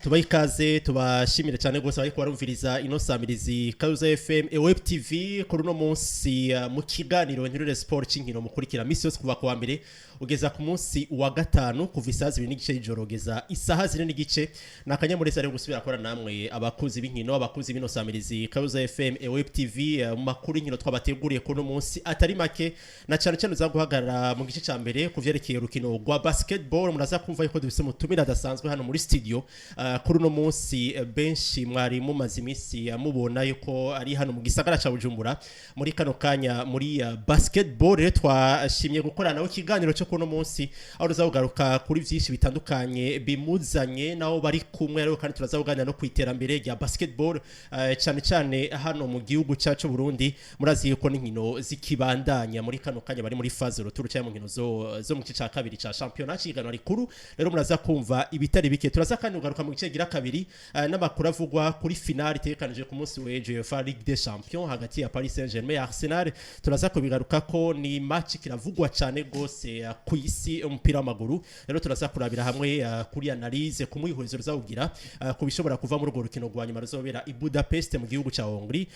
tubaha ikaze tubashimire cyane rwose ariko barumviriza ino samirizi Karuza FM Web TV kuri uno munsi mu kiganiro Ntirure Sport cy'inkino mukurikira misi yose kuva kuwa mbere ugeza ku munsi wa gatanu kuva isaha 2:30 y'ijoro ugeza isaha 4:30 nakanyamureza rero gusubira akora namwe abakuzi b'inkino abakuzi b'ino samirizi Karuza FM Web TV mu makuru y'inkino twabateguriye kuri uno munsi atari make na cyane cyane uzaguhagarara mu gice ca mbere kuvyerekeye urukino rwa basketball muraza kumva yuko dufise mutumira adasanzwe hano muri studio kuri uno munsi benshi mwari mumaze iminsi mubona yuko ari hano mu gisagara ca Bujumbura muri kano kanya muri basketball rero twashimye gukora nawe ikiganiro cyo kuno munsi aho tuzavugaruka kuri byinshi bitandukanye bimuzanye naho bari kumwe rero kandi turazavuganira no kwiterambere rya basketball cyane cyane hano mu gihugu cyacu Burundi murazi yuko n'inkino zikibandanya muri kano kanya bari muri phase retour cyangwa mu nkino zo mu gice ca kabiri ca championnat cigano rikuru rero muraza kumva ibitari bike turaza kandi kugaruka mu gice gira kabiri n'amakuru avugwa kuri finale itekanije ku munsi w'ejo UEFA Ligue des Champions hagati ya Paris Saint-Germain ya Arsenal turaza kubigaruka ko ni match kiravugwa cyane gose ku isi umupira w'amaguru rero turaza kurabira hamwe kuri analyse ku mwihwezo ruzawugira ku bishobora kuva muri urwo rukino rwa nyuma ruzobera i Budapest mu gihugu ca Hongrie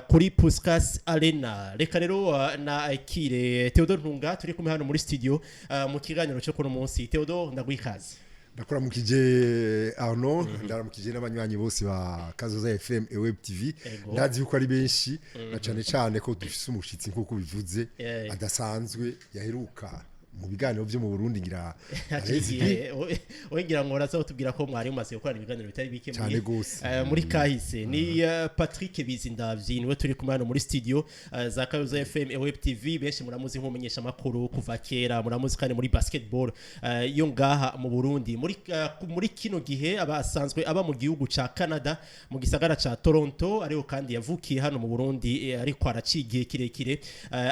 kuri Puskas Arena reka rero na Kire Theodore Ntunga turi kumwe hano muri studio mu kiganiro cyo kuno munsi Theodore ndagwikaze Nakora mukije Arno ndaramukije n'abanywanyi bose ba Kazoza FM Web TV ndazi yuko ari benshi na cyane ko dufise umushitsi nkuko bivuze adasanzwe yaheruka mu biganiro byo mu Burundi ngira oyigira ngo raza utubwira ko mwari mumaze gukora ibiganiro bitari bike muri kahise ni Patrick Bizindavyi niwe turi kumwe hano muri studio za Karuza FM Web TV benshi muramuzi nk'umumenyesha makuru kuva kera muramuzi kandi muri basketball yo ngaha mu Burundi muri kino gihe abasanzwe aba mu gihugu ca Canada mu gisagara ca Toronto ariho kandi yavukiye hano mu Burundi ariko aracigiye kirekire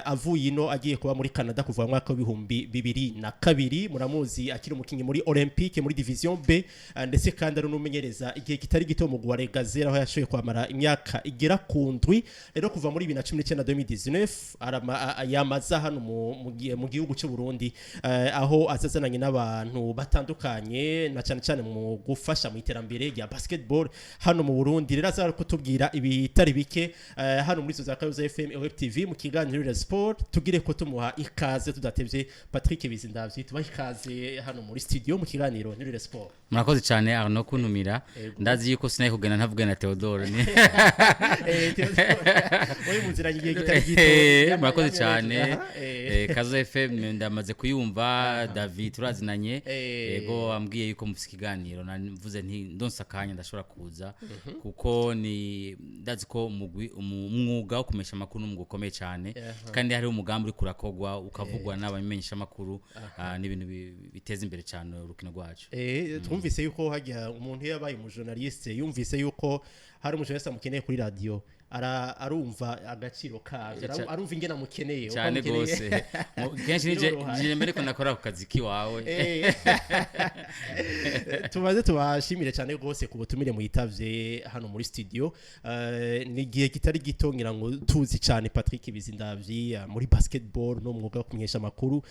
avuye ino agiye kuba muri Canada kuva mu mwaka w'ibihumbi 2022 muramuzi akiri umukinyi muri Olympique muri division B ndetse kandi ari n'umumenyereza igihe kitari gito mu Guare Gazera aho yashoye kwamara imyaka igera ku ndwi rero kuva muri 2019 yamaza hano mu gihugu cy'u Burundi aho azazananye n'abantu batandukanye na cyane mu gufasha mu iterambere rya basketball hano mu Burundi rero azara kutubwira ibitari bike hano muri zo za Karuza FM Web TV mu kiganiro Ntirure Sport tugire ko tumuha ikaze tudatevye Patrick Bizindavyi tubaha ikaze hano muri studio mu kiganiro Ntirure Sport murakoze cyane Arno kuntumira ndazi yuko sinaye kugana ntavuga na Theodore ni oyi muziranye igihe kitari gito murakoze cyane Kazo FM ndamaze kuyumva David turazinanye yego ambwiye yuko mufise ikiganiro navuze nti ndonsakanya ndashobora kuza kuko ni ndazi ko umwuga wo kumesha makuru n'umwuga ukomeye cyane kandi hari umugambi uri kurakogwa ukavugwa n'abamenyesha makuru n'ibintu biteza imbere cyane urukino rwacu twumvise yuko hajya umuntu yabaye umujournaliste yumvise yuko hari umujournaliste mukeneye kuri radio arumva agaciro kavyo arumva ingena mukeneye cyane gose kenshi nije mbere ko nakora ku kazi kiwawe tumaze tubashimire cyane gose ku butumire muyitavye hano muri studio ni gihe kitari gito ngira ngo tuzi cyane Patrick Bizindavyi muri basketball no mwuga wo kumenyesha makuru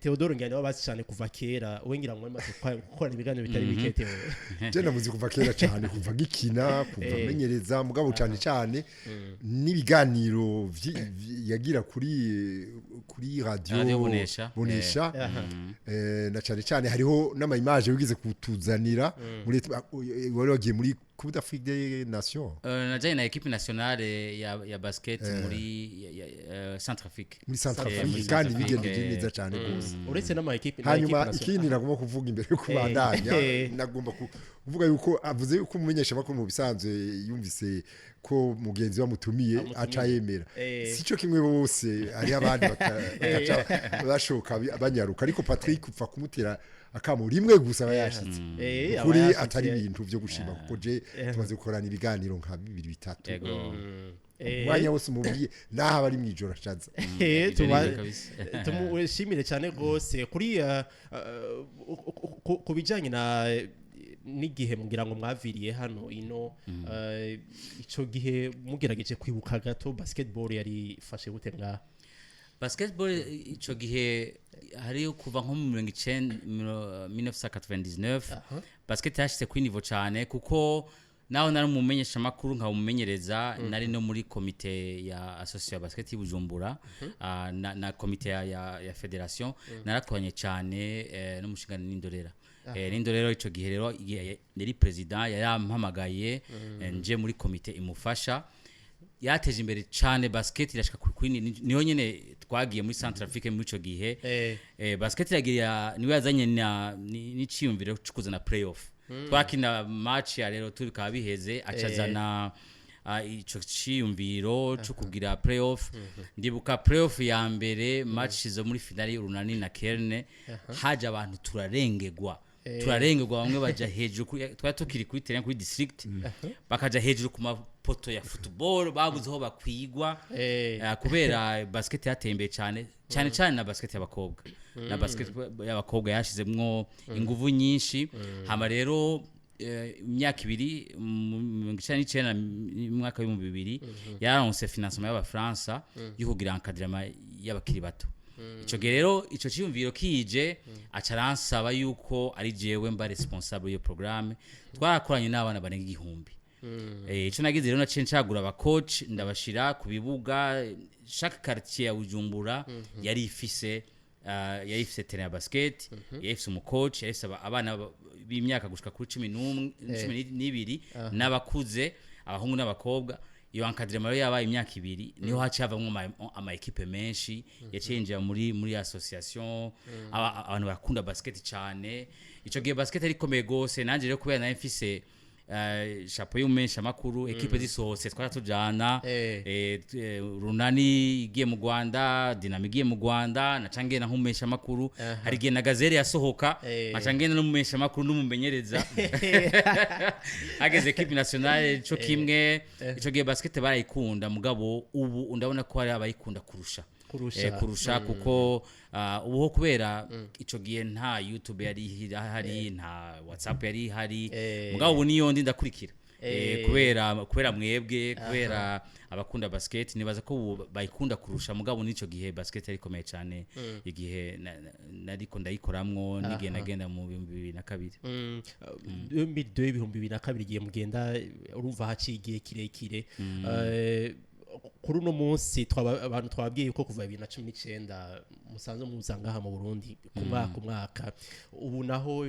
Theodore ngene wabazi cyane kuva kera we ngira ngo maze gukora ibiganiro bitari bike Theodore je namuzi kuva kera cyane kuva gikina kuva menyereza mugabo cyane n'ibiganiro yagira kuri radio bonesha na cyane hariho n'ama-image wigize kutuzanira muri wari wagiye muri Coupe d'Afrique des Nations najaye na equipe nationale ya basket muri Centrafrique muri Centrafrique kandi bigendeje neza cyane gose uretse n'ama equipe hanyuma ikindi nagomba kuvuga imbere ko bandanya nagomba kuvuga yuko avuze yuko umumenyesha makuru mu bisanzwe yumvise ko mugenzi wamutumiye aca yemera sico kimwe bose ari abandi bakaca bashoka banyaruka ariko Patrick upfa kumutera akamu rimwe gusa bayashitse kuri atari ibintu byo gushima kuko je tumaze gukorana ibiganiro nka 2-3 mwanya wose mubwiye naho bari mwijoro acaza tumushimire cyane gose kuri kubijanye na n'igihe mugira ngo mwaviriye hano ino ico gihe mugerageje kwibuka gato basketball yari fashe gute ngaha basketball ico gihe hari kuva nko mu 1999 basket yashyize kuri niveau cyane kuko naho nari umumenyesha makuru nka umumenyereza nari no muri komite ya association basket y'Ubujumbura na komite ya federation narakoranye cyane n'umushingana n'indorera n'indorero ico gihe rero yari president yarampamagaye nje muri komite imufasha yateje imbere cyane basket irashika kuri niyo nyene twagiye muri Centrafrique muri ico gihe basket iragira niwe yazanye n'iciyumviro cyo kuzana playoff twakina match ya rero tubikaba biheze acazana ico ciyumviro cyo kugira playoff ndibuka playoff ya mbere match zo muri finale y'urunani na Kerne haje abantu turarengegwa bamwe baja hejuru twari tukiri kuri terrain kuri district bakaja hejuru ku mapoto ya football babuze aho bakwigwa kubera basket yatembeye cyane na basket y'abakobwa na basket y'abakobwa yashizemwo inguvu nyinshi hama rero imyaka 2 mu 1999 mwaka wa 2000 yaronse financement y'Abafaransa yo kugira encadrement y'abakiri bato ico rero ico cyumviro kije acaransaba yuko ari jewe mba responsable yo programme twarakoranye n'abana barenga igihumbi ico nagize rero naciye ncagura aba coach ndabashira ku bibuga chaque quartier ya Bujumbura yari ifise terrain ya basket yari ifise umu coach yari ifise abana b'imyaka gushika kuri 12 n'abakuze abahungu n'abakobwa iyo encadrement yabaye imyaka 2 niho haci havamwe ama equipe menshi yacenje muri association abantu bakunda basket cyane ico gihe basket ari komeye gose nanje rero kubera na mfise chapeau y'umesha makuru equipe zisohotse twaratujana runani igiye mu Rwanda Dynamic igiye mu Rwanda nacangena nk'umesha makuru hari gihe na Gazelle yasohoka nacangena n'umesha makuru n'umumenyereza ageze equipe nationale cyo kimwe ico gihe basket barayikunda mugabo ubu ndabona ko ari abayikunda kurusha kuko ubu kubera ico gihe nta YouTube yari hari nta WhatsApp yari hari mugabo ubu niyo ndi ndakurikira kubera mwebwe kubera abakunda basket nibaza ko bayikunda kurusha mugabo nico gihe basket yari komeye cyane igihe nariko ndayikoramwo nigihe nagenda mu 2002 2002 giye mugenda urumva hacigiye kirekire kuri uno munsi abantu twabwiye ko kuva 2019 musanze muzangaha mu Burundi ku mwaka ubu naho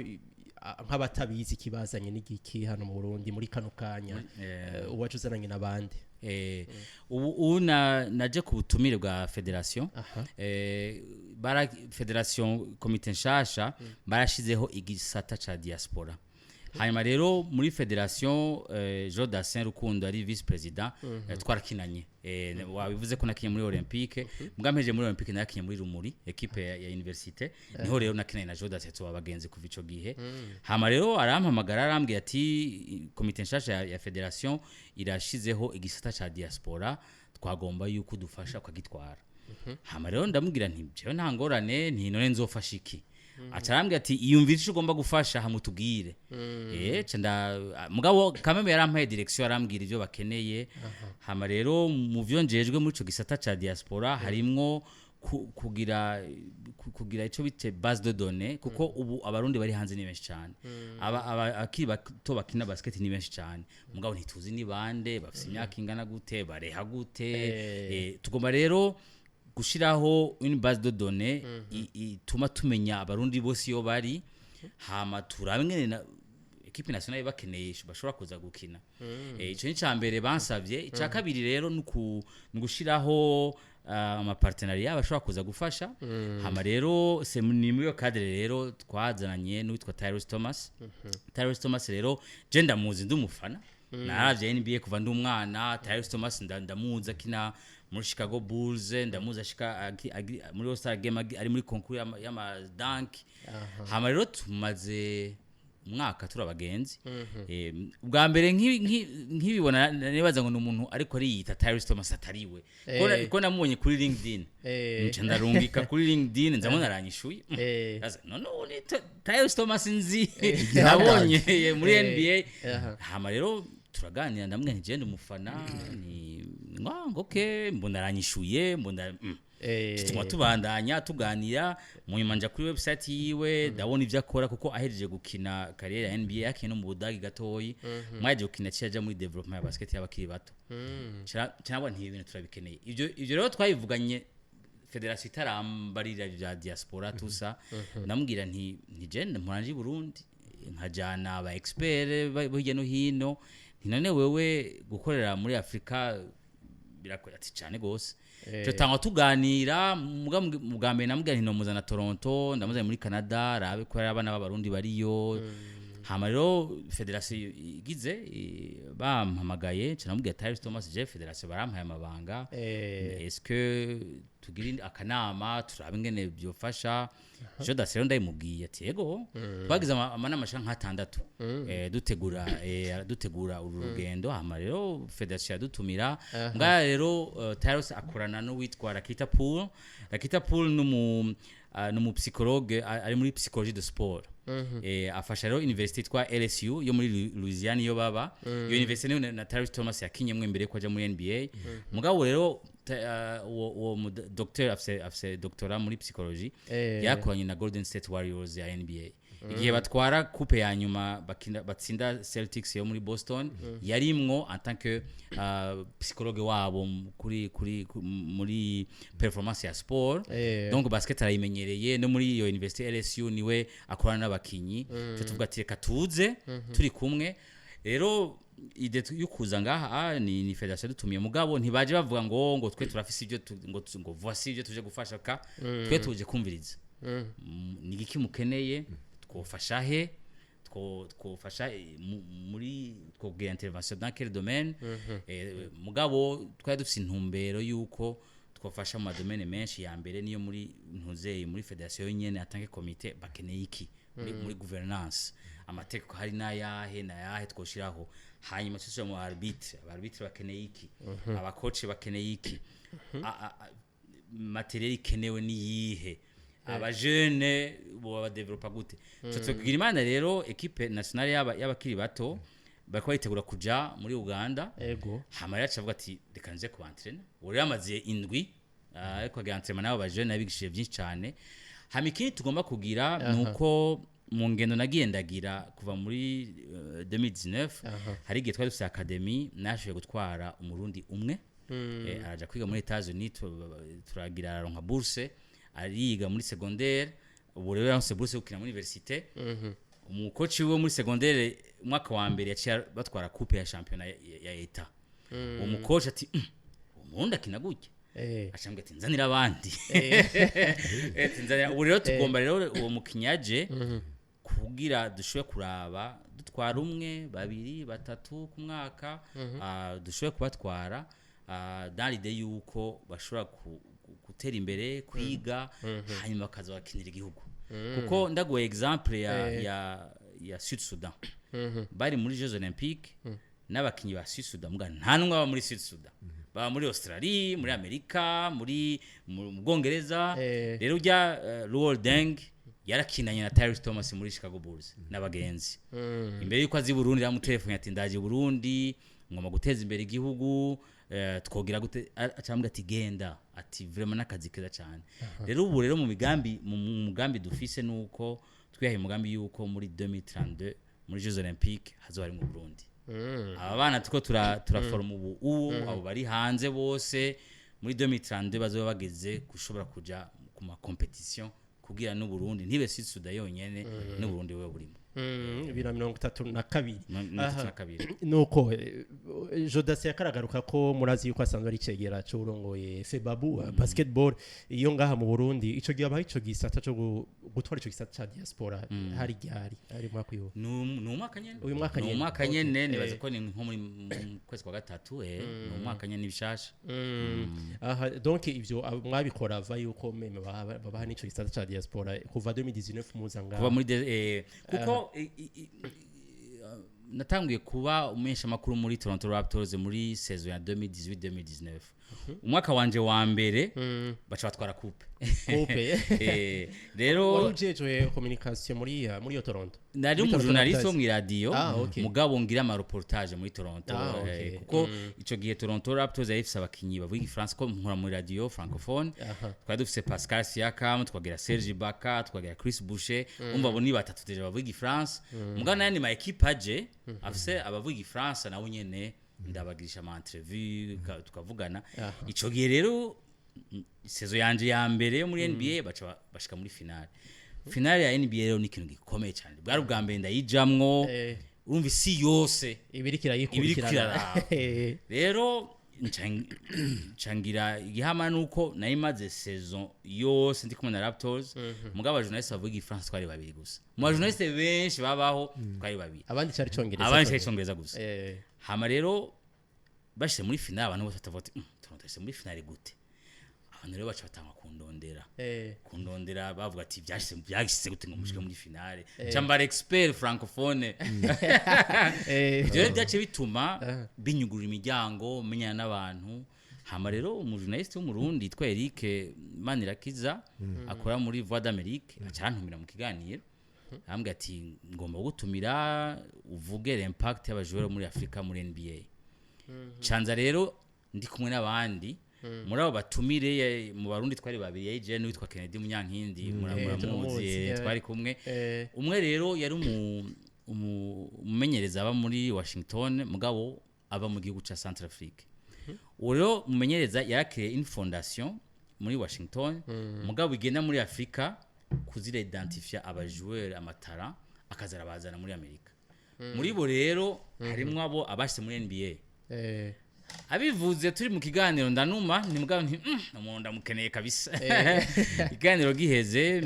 nk'abatabizi kibazanye n'igiki hano mu Burundi muri kano kanya uwacu uzananye nabande ubu naje ku butumire bwa federation federation komite nshasha barashizeho igisata ca diaspora hanyuma rero muri federation Jodassin Rukundo ari vice president twarakinanye wabivuze ko nakinye muri Olympique mugampeje muri Olympique nakinye muri Rumuri equipe ya université niho rero nakinanye na Jodassin tuba bagenzi kuva ico gihe hanyuma rero arampamagara arambwiye ati komite nshasha ya federation irashizeho igisata ca diaspora twagomba yuko dufasha kwagitwara hanyuma rero ndamubwira nti jewe nta ngorane nti none nzofasha iki acarambye ati iyumvira ico ugomba gufasha hamutubwire mugabo kameme yarampaye direction arambwira ivyo bakeneye hama rero mu vyo njejwe muri ico gisata ca diaspora harimwo kugira ico bite base de données kuko ubu abarundi bari hanze ni benshi cyane akiri bato bakina basket ni benshi cyane mugabo ntituzi ni bande bafise imyaka ingana gute bareha gute tugomba rero gushiraho une base de données ituma tumenya abarundi bose yo bari hama turabengene na equipe nationale bakeneye bashobora kuza gukina ico ni cyambere bansavye ica kabiri rero nugushiraho ama partenariat bashobora kuza gufasha hama rero ni muri yo cadre rero twazananye n'uwitwa Tyrus Thomas rero je ndamuzi ndumufana naravye NBA kuva ndi umwana Tyrus Thomas ndamuza kina muri Chicago Bulls ndamuza muri All-Star game ari muri concours y'ama dunk hama rero tumaze umwaka turabagenzi ubwa mbere nkibibona nibaza ngo n'umuntu ariko ari yita Tyrus Thomas atariwe ko namubonye kuri LinkedIn nce ndarungika kuri LinkedIn nzamona aranyishuye none ni Tyrus Thomas nzi nabonye muri NBA hama rero turaganira ndamwe nje ndi umufana ni ngo okay mbona aranyishuye mbona Tuma tubandanya tuganira mu nyuma nja kuri website yiwe ndabona ivyo akora kuko ahejeje gukina career ya NBA yakina no mu Budagi gatoyi mwaje gukina cyaje muri development ya basket y'abakiri bato cyangwa nti ibintu turabikeneye ivyo rero twabivuganye federation itarambarira ya diaspora tusa ndamubwira nti je muranje Burundi nkajana aba expert hirya no hino none wewe gukorera muri Afrika birakoye ati cyane gose cyo tanga tuganira mugambe namubwira nti no muzana Toronto ndamuzanye muri Canada rabe ko abana b'abarundi bariyo hama rero federation igize bampamagaye cyane Tyrese Thomas Jeff federation barampaye amabanga est-ce que tugirinde akanama turabe ngene byofasha cyo dasero ndayimubwiye ati yego twagize amanama shanka 6 dutegura urugendo hama rero federation yadutumira mbwa rero Tyrese akorana no witwa Rakita Pool numu psychologue ari muri psychologie de sport afasha rero university twa LSU yo muri Louisiana yo baba yo university na Tyrese Thomas yakinyemwe mbere ko aja muri NBA mugabo rero uwo docteur afse doctorat muri psychologie yakoranye na Golden State Warriors ya NBA igihe batwara coupe ya nyuma batsinda Celtics yo muri Boston yarimwo en tant que psychologue wabo muri performance ya sport donc basket arayimenyereye no muri iyo university LSU niwe akorana n'abakinyi cyo tuvuga ati reka tuze turi kumwe rero ide yukuza ngaha ni federation dutumiye mugabo ntibaje bavuga ngo twe turafise ibyo ngo voici ibyo tuje gufasha ka twe tuje kumviriza ni giki mukeneye twofasha he twofasha muri twobwira intervention dans quel domaine mugabo twari dufise intumbero yuko twofasha mu domaine menshi ya mbere niyo muri ntuzeye muri federation nyene atange comité bakeneye iki muri gouvernance amategeko hari nayahe twoshiraho hanyuma cyo mu arbitre bakeneye iki abacoach bakeneye iki materiel ikenewe ni yihe aba jeune bo developer gute cyo tugira imana rero equipe nationale y'abakiri bato bakwa yitegura kuja muri Uganda hamara yacavuga ati reka nze ku entraîner uri amaze indwi ariko ga entraînement nabo ba jeune abigishije byinshi cyane hamikini tugomba kugira nuko mu ngendo nagiyendagira kuva muri 2019 hari gihe twari dufite academy nashoye gutwara umurundi umwe araja kwiga muri Etats-Unis turagira aronka bourse ariga muri secondaire ubu rero yaronse bourse yo kina muri université umukoci we muri secondaire mwaka wa mbere yaciye batwara coupe ya championnat ya Eta umukoci ati umurundi akina gutya ashambwe ati nzanira abandi nzanira ubu rero tugomba rero uwo mukinyaje kugira dushobe kuraba dutwara umwe babiri batatu ku mwaka dushobe kubatwara dans l'idée yuko bashobora gutera imbere kwiga hanyuma bakaza bakinira igihugu kuko ndaguye exemple ya Sud Sudan bari muri Jeux Olympiques n'abakinyi ba Sud Sudan muga nta numwe aba muri Sud Sudan baba muri Australia muri Amerika muri mu Bwongereza rero ujya Luol Deng yarakinanye na Tyrese Thomas muri Chicago Bulls n'abagenzi imbere yuko azi Burundi ramutelefone ati ndaje Burundi ngoma guteza imbere igihugu twogira gute acambwa ati genda ati vraiment nakazi keza cyane rero ubu rero mu mugambi dufise nuko twihaye umugambi yuko muri 2032 muri Jeux Olympiques hazohari mu Burundi aba bana tuko turaforma ubu abo bari hanze bose muri 2032 bazoba bageze gushobora kuja ku ma competition kugira no Burundi ntibe Sud yonyene no Burundi wewe burimo 2032 nuko Jodas yakaragaruka ko murazi yuko asanzwe ari cegera cy'urongoye Febabu basketball iyo ngaha mu Burundi ico gihe abaho ico gisata cyo gutwara ico gisata cha diaspora hari gihari ari mwaka yo uyu mwaka nyene nibaze ko ni nko muri kwezi kwa gatatu mu mwaka nyene bishasha aha donc ivyo mwabikora ava yuko meme babaha n'ico gisata cha diaspora kuva 2019 muzanga kuva muri kuko natanguye kuba umesha makuru muri Toronto Raptors muri saison ya 2018-2019 umwaka wanje wa mbere baca batwara coupe rero warujejwe communication muri iyo Toronto nari umujournaliste wo mu radio mugabo ngira ama reportage muri Toronto kuko ico gihe Toronto Raptors yari ifise abakinyi bavuga France ko nkora muri radio francophone twari dufise Pascal Siakam twagira Serge Ibaka twagira Chris Boucher umva bo ni batatu deje bavuga France mugabo nani ma equipe aje afise abavuga France nawo nyene ndabagirisha ama interview tukavugana ico gihe rero sezo yanje ya mbere yo muri NBA baca bashika muri finale ya NBA rero ni ikintu gikomeye cyane bwari ubwa mbere ndayijamwo urumva isi yose ibirikira yikurikirana rero ncangira igihama nuko nayimaze saison yose ndi kumwe na Raptors mugabo abajournaliste bavuga France twari babiri gusa mu bajournaliste benshi babaho twari babiri abandi cyari congereza gusa hama rero bashyize muri finale abantu bose batavuga ati muri finale gute abantu rero baca batanga kundondera bavuga ati byashyize gute ngo mushike muri finale cyambara expert francophone ibyo byace bituma binyugurura imiryango menyana n'abantu hama rero umujournaliste w'umurundi yitwa Eric Manirakiza akora muri Voix d'Amérique acarantumira mu kiganiro ambwira ati ngomba gutumira uvuge l'impact y'abajoueurs muri Afrika muri NBA canza rero ndi kumwe n'abandi muri abo batumire mu barundi twari babiri yaje n'uwitwa Kennedy Munyankindi muramuzi twari kumwe umwe rero yari umumenyereza aba muri Washington mugabo aba mu gihugu ca Centrafrique rero umumenyereza yarakeye une fondation muri Washington mugabo igenda muri Afrika kuzira identifier abajoueurs amatara akazara bazana muri Amerika muri bo rero harimwo abo abashyize muri NBA abivuze turi mu kiganiro ndanuma ni mugabo umuntu ndamukeneye kabisa ikiganiro giheze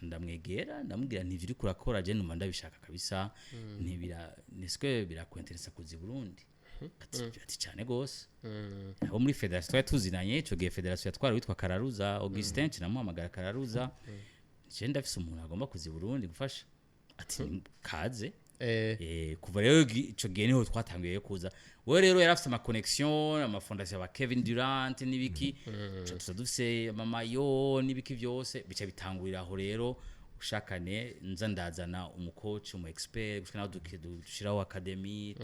ndamwegera ndamubwira nti biri kurakora je numva ndabishaka kabisa neske birakwenteresa kuzi Burundi ati cyane gose abo muri federation twari tuzinanye ico gihe federation yatwara witwa Kararuza Augustin cinamuhamagara Kararuza je ndafise umuntu agomba kuzi Burundi gufasha ati kaze kuva rero ico gihe niho twatangiye kuza we rero yarafise ama connection ama fondation ya Kevin Durant nibiki cyo dufise mama yo nibiki byose bica bitangurira aho rero ushakane nza ndazana umucoach umu expert gushika naho dushiraho academy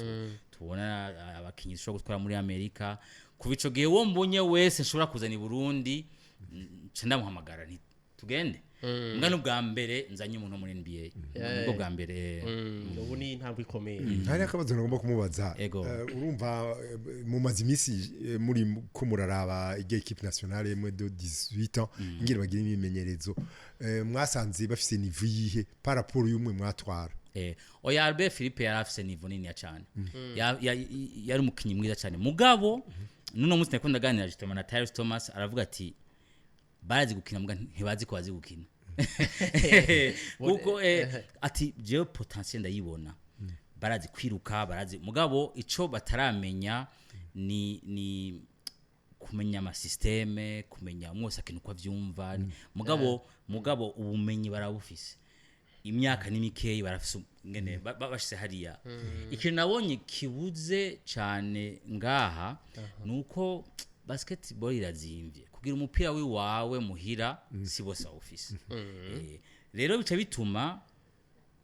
tubona abakinyi shobora gutwara muri Amerika kuva ico gihe wo mbonye wese nshobora kuzana i Burundi ndamuhamagara nti tugende ngano bwa mbere nzanye umuntu muri NBA ubwo bwa mbere ubu ni intambwe ikomeye hari akabazo nagomba kumubaza urumva mu mazimisi muri ko muraraba equipe nationale mu de 18 ans ngira bagira imimenyerezo mwasanze bafise niveau yihe par rapport y'umwe mwatwara oya Albert Philippe yarafise niveau nini cyane yari umukinyi mwiza cyane mugabo nuno munsi nakunda ganira justement na Tyrese Thomas aravuga ati barazi gukina muga ntibazi ko bazi gukina kuko ati je potentiel ndayibona barazi kwiruka barazi mugabo ico bataramenya ni kumenya ama systeme kumenya mwose akintu kwa vyumva mugabo ubumenyi barabufise imyaka nimikeyi barafise ngene bashise hariya ikintu nabonye kibuze cyane ngaha nuko basketball irazimvye kugira umupira wawe muhira si bose office rero bica bituma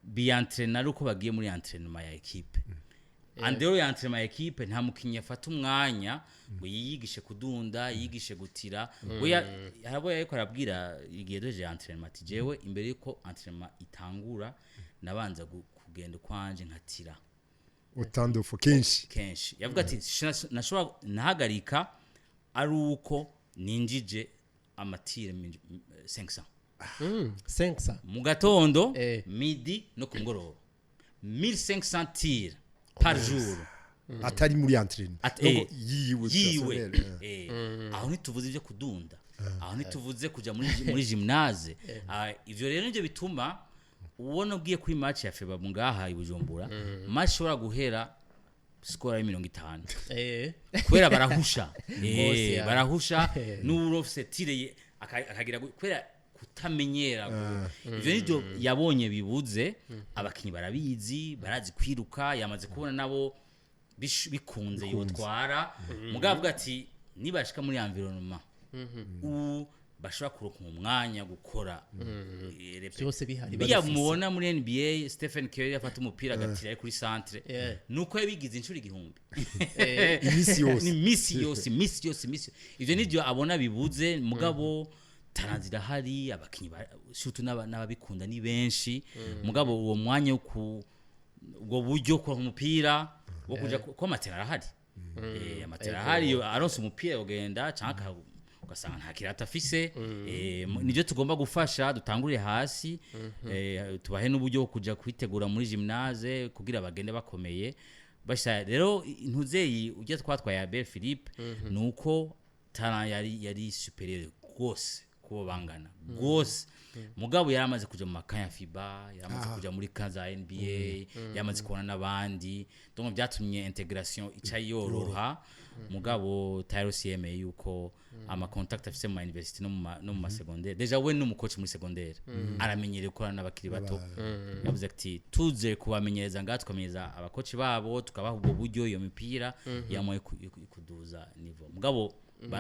bientraîner uko bagiye muri entraînement ya equipe andero ya entraînement ya equipe nta mukinyi afata umwanya ngo yiyigishe kudunda yigishe gutira harabo yariko arabwira igihe doje entraînement ati jewe imbere yuko entraînement itangura nabanza kugenda kwanje nkatira utando fo kenshi yavuga ati nashobora nahagarika ari uko ninjije amatire 500 mu gatondo midi no ku mugoroba 1500 tirs par jour atari muri entraînement yiwe aho ntituvuze ibyo kudunda aho ntituvuze kuja muri gymnase ivyo rero nivyo bituma ubona ugiye kuri match ya FEBA ngaha ibujumbura match shobora guhera score ya 50 kwera barahusha barahusha n'urofse tire akagira kwera kutamenyera ivyo nivyo yabonye bibuze abakinyi barabizi barazi kwiruka yamaze kubona nabo bikunze yotwara mugavuga ati nibashika muri environnement bashobora kuronka umwanya gukora byose bihari biya mubona muri NBA Stephen Curry afata umupira agatira ari kuri centre nuko yabigize inshuro igihumbi imisi yose ivyo nivyo abona bibuze mugabo taranzira hari abakinyi shutu n'ababikunda ni benshi mugabo uwo mwanya ubwo buryo ku mupira wo kuja ko matera ahari amatera ahari aronse umupira ugenda canka ugasanga nta kirata afise nivyo tugomba gufasha dutangurire hasi tubahe n'uburyo bwo kuja kwitegura muri gymnase kugira bagende bakomeye basha rero intuzeyi ujya twatwaye Abel Philippe nuko talent yari superieur gose kubo bangana gose mugabo yaramaze kuja mu makanya FIBA yaramaze kuja muri kanza NBA yaramaze kubona nabandi donc byatumye integration ica yoroha mugabo Tyros yemeye yuko ama contact afise mu university no mu secondaire deja we no mu coach muri secondaire aramenyere ko n'abakiri bato yavuze ati tuze kubamenyereza ngatwamenyeza abakoci babo tukabaha ubwo buryo iyo mipira yamoye kuduza niveau mugabo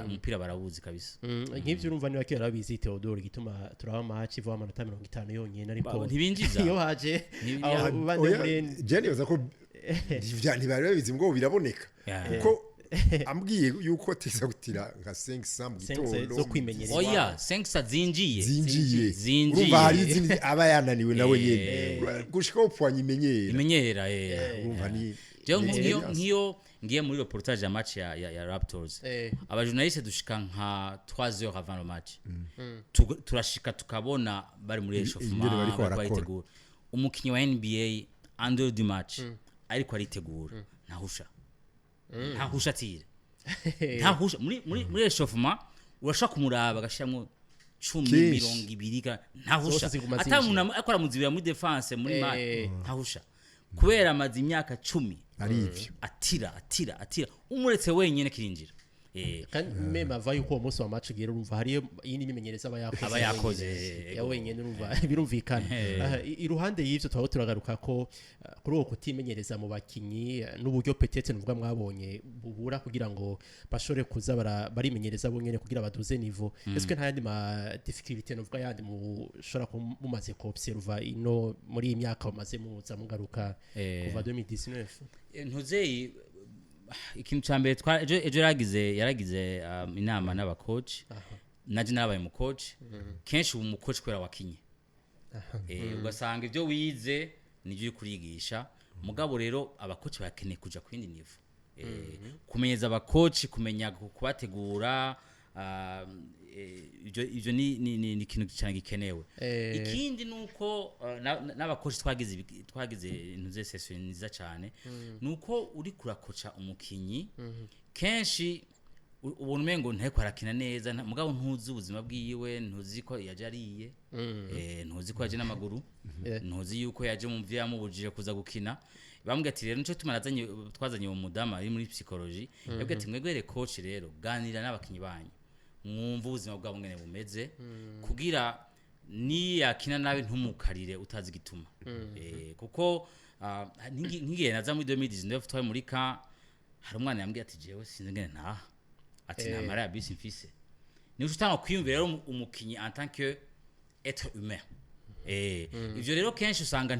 umupira barabuzi kabisa nk'ivyo urumva ni bakera babizi Theodore gituma turaba match ivo amanota 50 yonyene ariko ntibinjiza iyo haje Jenny baza ko ntibari babizi ngo biraboneka kuko ambwiye yuko teza gutira nka 500 mu gitondo zo kwimenyereza oya 500 zinjiye urumva hari izindi aba yananiwe nawe nyene gushika upfanye imenyera urumva ni ngiyo ngiye muri reportage ya match ya Raptors aba journaliste dushika nka 3 heures avant le match turashika tukabona bari muri échauffement baritegura umukinyi wa NBA under the match ariko aritegura ntahusha tire ntahusha muri échauffement urashaka kumuraba gashyamwo 10-20 ntahusha atamuntu akora muzibira muri defense muri match ntahusha kubera amazi imyaka 10 arivyo atira umuretse wenyene kirinjira kandi mema vayo ko umunsi wa match gero urumva hari yindi mimenyereza abayakoze ya wenyene urumva birumvikana iruhande y'ivyo twaho turagaruka ko kuri uko kutimenyereza mu bakinyi n'uburyo petete nuvuga mwabonye bubura kugira ngo bashore kuza barimenyereza bonyene kugira baduze niveau est-ce nta yandi ma difficulté nuvuga yandi mushora mumaze ko observa ino muri imyaka bamaze muza mugaruka kuva 2019 ntuzei ikintu cyambere ejo yaragize inama n'abacoach naje nabaye mu coach kenshi ubu mu coach kwera wakinye ugasanga ibyo wize nibyo kurigisha mugabo rero abacoach bakeneye kuja ku yindi niveau kumenyeza abacoach kumenya kubategura ibyo ni ikintu cyane gikenewe ikindi nuko n'abakozi twagize intuze session niza cyane nuko uri kurakoca umukinyi kenshi ubona umengo nteko arakina neza mugabo ntuzi ubuzima bwiwe ntuzi ko yaje ariye ntuzi ko yaje n'amaguru ntuzi yuko yaje mu mvya yamubujije kuza gukina bambwe ati rero nico twazanye mu mudama ari muri psychology yabwe ati mwegwere coach rero ganira n'abakinyi banyu mwumva ubuzima bwabo ngene bumeze kugira ni yakina nawe ntumukarire utazi gituma kuko ngiye naza muri 2019 twaye muri ka hari umwana yambwiye ati jewe sinzi ngene nta ati namara ya bisi mfise ni utanga kwiyumvira rero umukinyi en tant que être humain ivyo rero kenshi usanga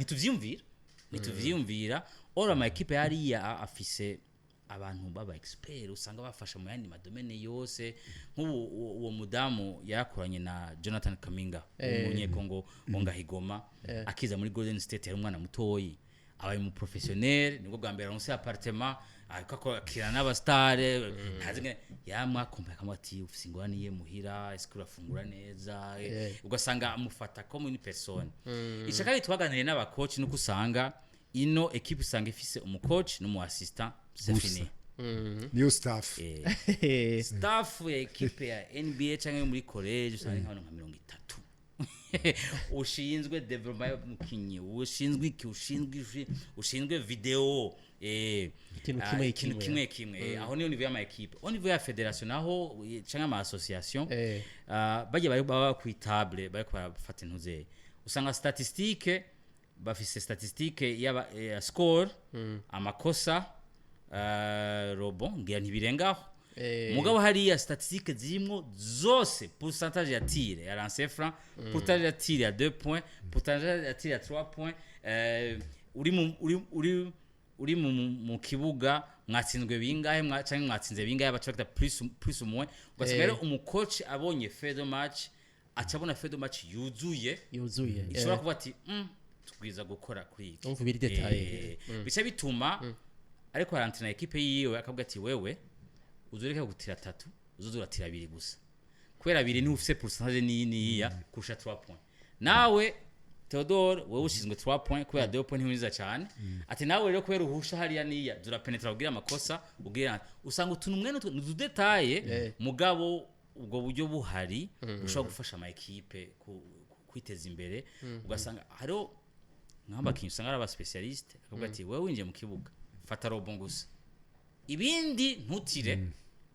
ntituvyumvira ora ma equipe yari ya afise abantu baba expert usanga bafasha mu yandi madomene yose nk'ubu uwo mudamu yarakoranye na Jonathan Kaminga umunyekongo Ngahigoma akiza muri Golden State yari umwana mutoyi abaye mu professionnel nibwo bwa mbere aronse appartement akakira n'abastar ntazenge yamwakompa kamati ufise ingwaniye muhira eske urafungura neza ugasanga amufata comme une personne ishaka twaganiriye n'abacoach nuko usanga ino equipe usanga ifise umucoach n'umu assistant c'est fini new staff staff ya equipe ya NBA cyangwa muri college usanga nka 30 ushinzwe development y'umukinyi ushinzwe video ikintu kimwe aho niyo niveau ya ma equipe au niveau ya federation aho cyangwa ama association bajye baba ku table bari bafata intuze usanga statistique bafise statistique ya score amakosa robon ngira ntibirengaho mugabo hariya statistique zirimo zose pourcentage ya tir ya lancer franc pourcentage ya tir ya 2 points pourcentage ya tir ya 3 points uri mu kibuga mwatsinzwe bingahe cyangwa mwatsinze bingahe abacakta plus umwe ugasanga rero umucoach abonye fedo match acabona fedo match yuzuye ishobora kuba ati tugwiza gukora kuri iki umva biri detail bica bituma ariko arantina equipe yiwe akavuga ati wewe uzureka gutira 3 uzuzuratira 2 gusa kwera 2 ni ufise pourcentage ni ya kusha 3 points nawe Theodore wewe ushinzwe 3 points kwera 2 points ntiwiza cyane ati nawe rero kwera uhusha hariya niya dura penetra ugira amakosa ugira usanga utuntu mwene detail mugabo ubwo buryo buhari ushobora gufasha ama equipe kwiteza imbere ugasanga hariho nk'abakinyi usanga ari aba specialist akavuga ati wewe winjiye mu kibuga fata robon gusa ibindi ntutire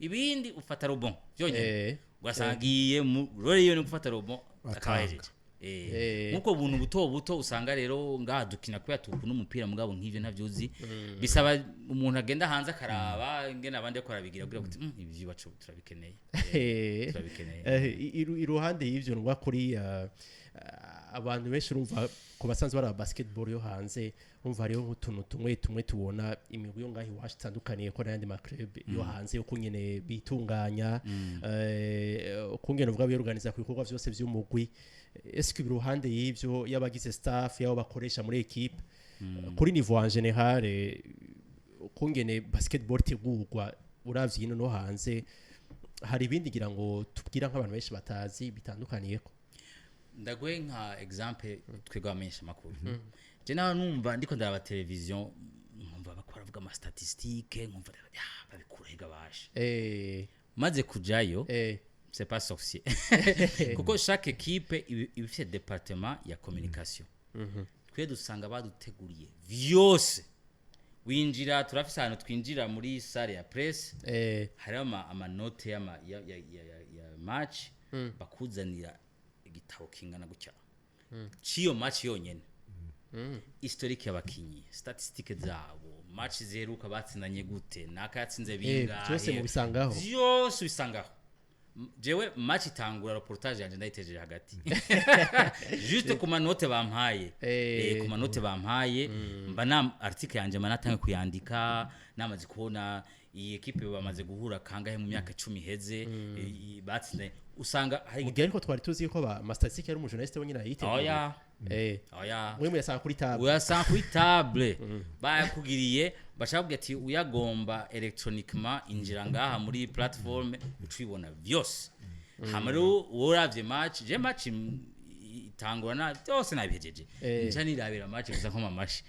ibindi ufata robon byonyine ugasanga giye role yo no gufata robon akabahejeje nkuko buntu buto usanga rero ngaha dukina kwa tukuna umupira mugabo nk'ivyo ntavyuzi bisaba umuntu agenda hanze akaraba ngene abandi akora bigira kugira kuti ibi bacu turabikeneye iruhande y'ivyo ngwa kuri abantu benshi urumva ku basanzwe bara basketball yo hanze umva rero nk'utuntu tumwe tubona imigwi yo ngahi washitandukaniye ko n'andi ma club yo hanze yo kunyene bitunganya kungene uvuga biorganiza ku bikorwa byose by'umugwi est-ce que biruhande y'ivyo yabagize staff yabo bakoresha muri equipe kuri niveau en général kungene basketball tegurwa uravye ino no hanze hari ibindi gira ngo tubwira nk'abantu benshi batazi bitandukaniye ko ndagwe nka example twegamenyesha makuru je naho numva ndiko ndaba television nkumva bakora vuga ama statistique nkumva babikurega bashe maze kujayo c'est pas sorcier kuko chaque équipe ifite département ya communication twe dusanga baduteguriye vyose winjira turafise hano twinjira muri salle ya presse hari ama note ya match bakuzanira igitabo kingana gutya ciyo match yonyene historique y'abakinyi statistique zabo match zeruka batsinanye gute nakatsinze binga byose mu bisangaho byose bisangaho jewe match itangura reportage yanje ndayitejeje hagati juste ku manote bampaye ku manote bampaye mba na article yanje manatange kuyandika namaze kubona iyi equipe bamaze guhura kangahe mu myaka 10 heze batsinze usanga hari igihe ariko twari tuzi ko ba statistique yari umujournaliste wenyine yiteguye oya mwe yasanga kuri table uyasanga kuri table bayakugiriye bashaka ati uyagomba electroniquement injira ngaha muri platform ucibona byose hamaro woravye match je match itangura na byose nabihejeje nca nirabira match gusa nko mamashi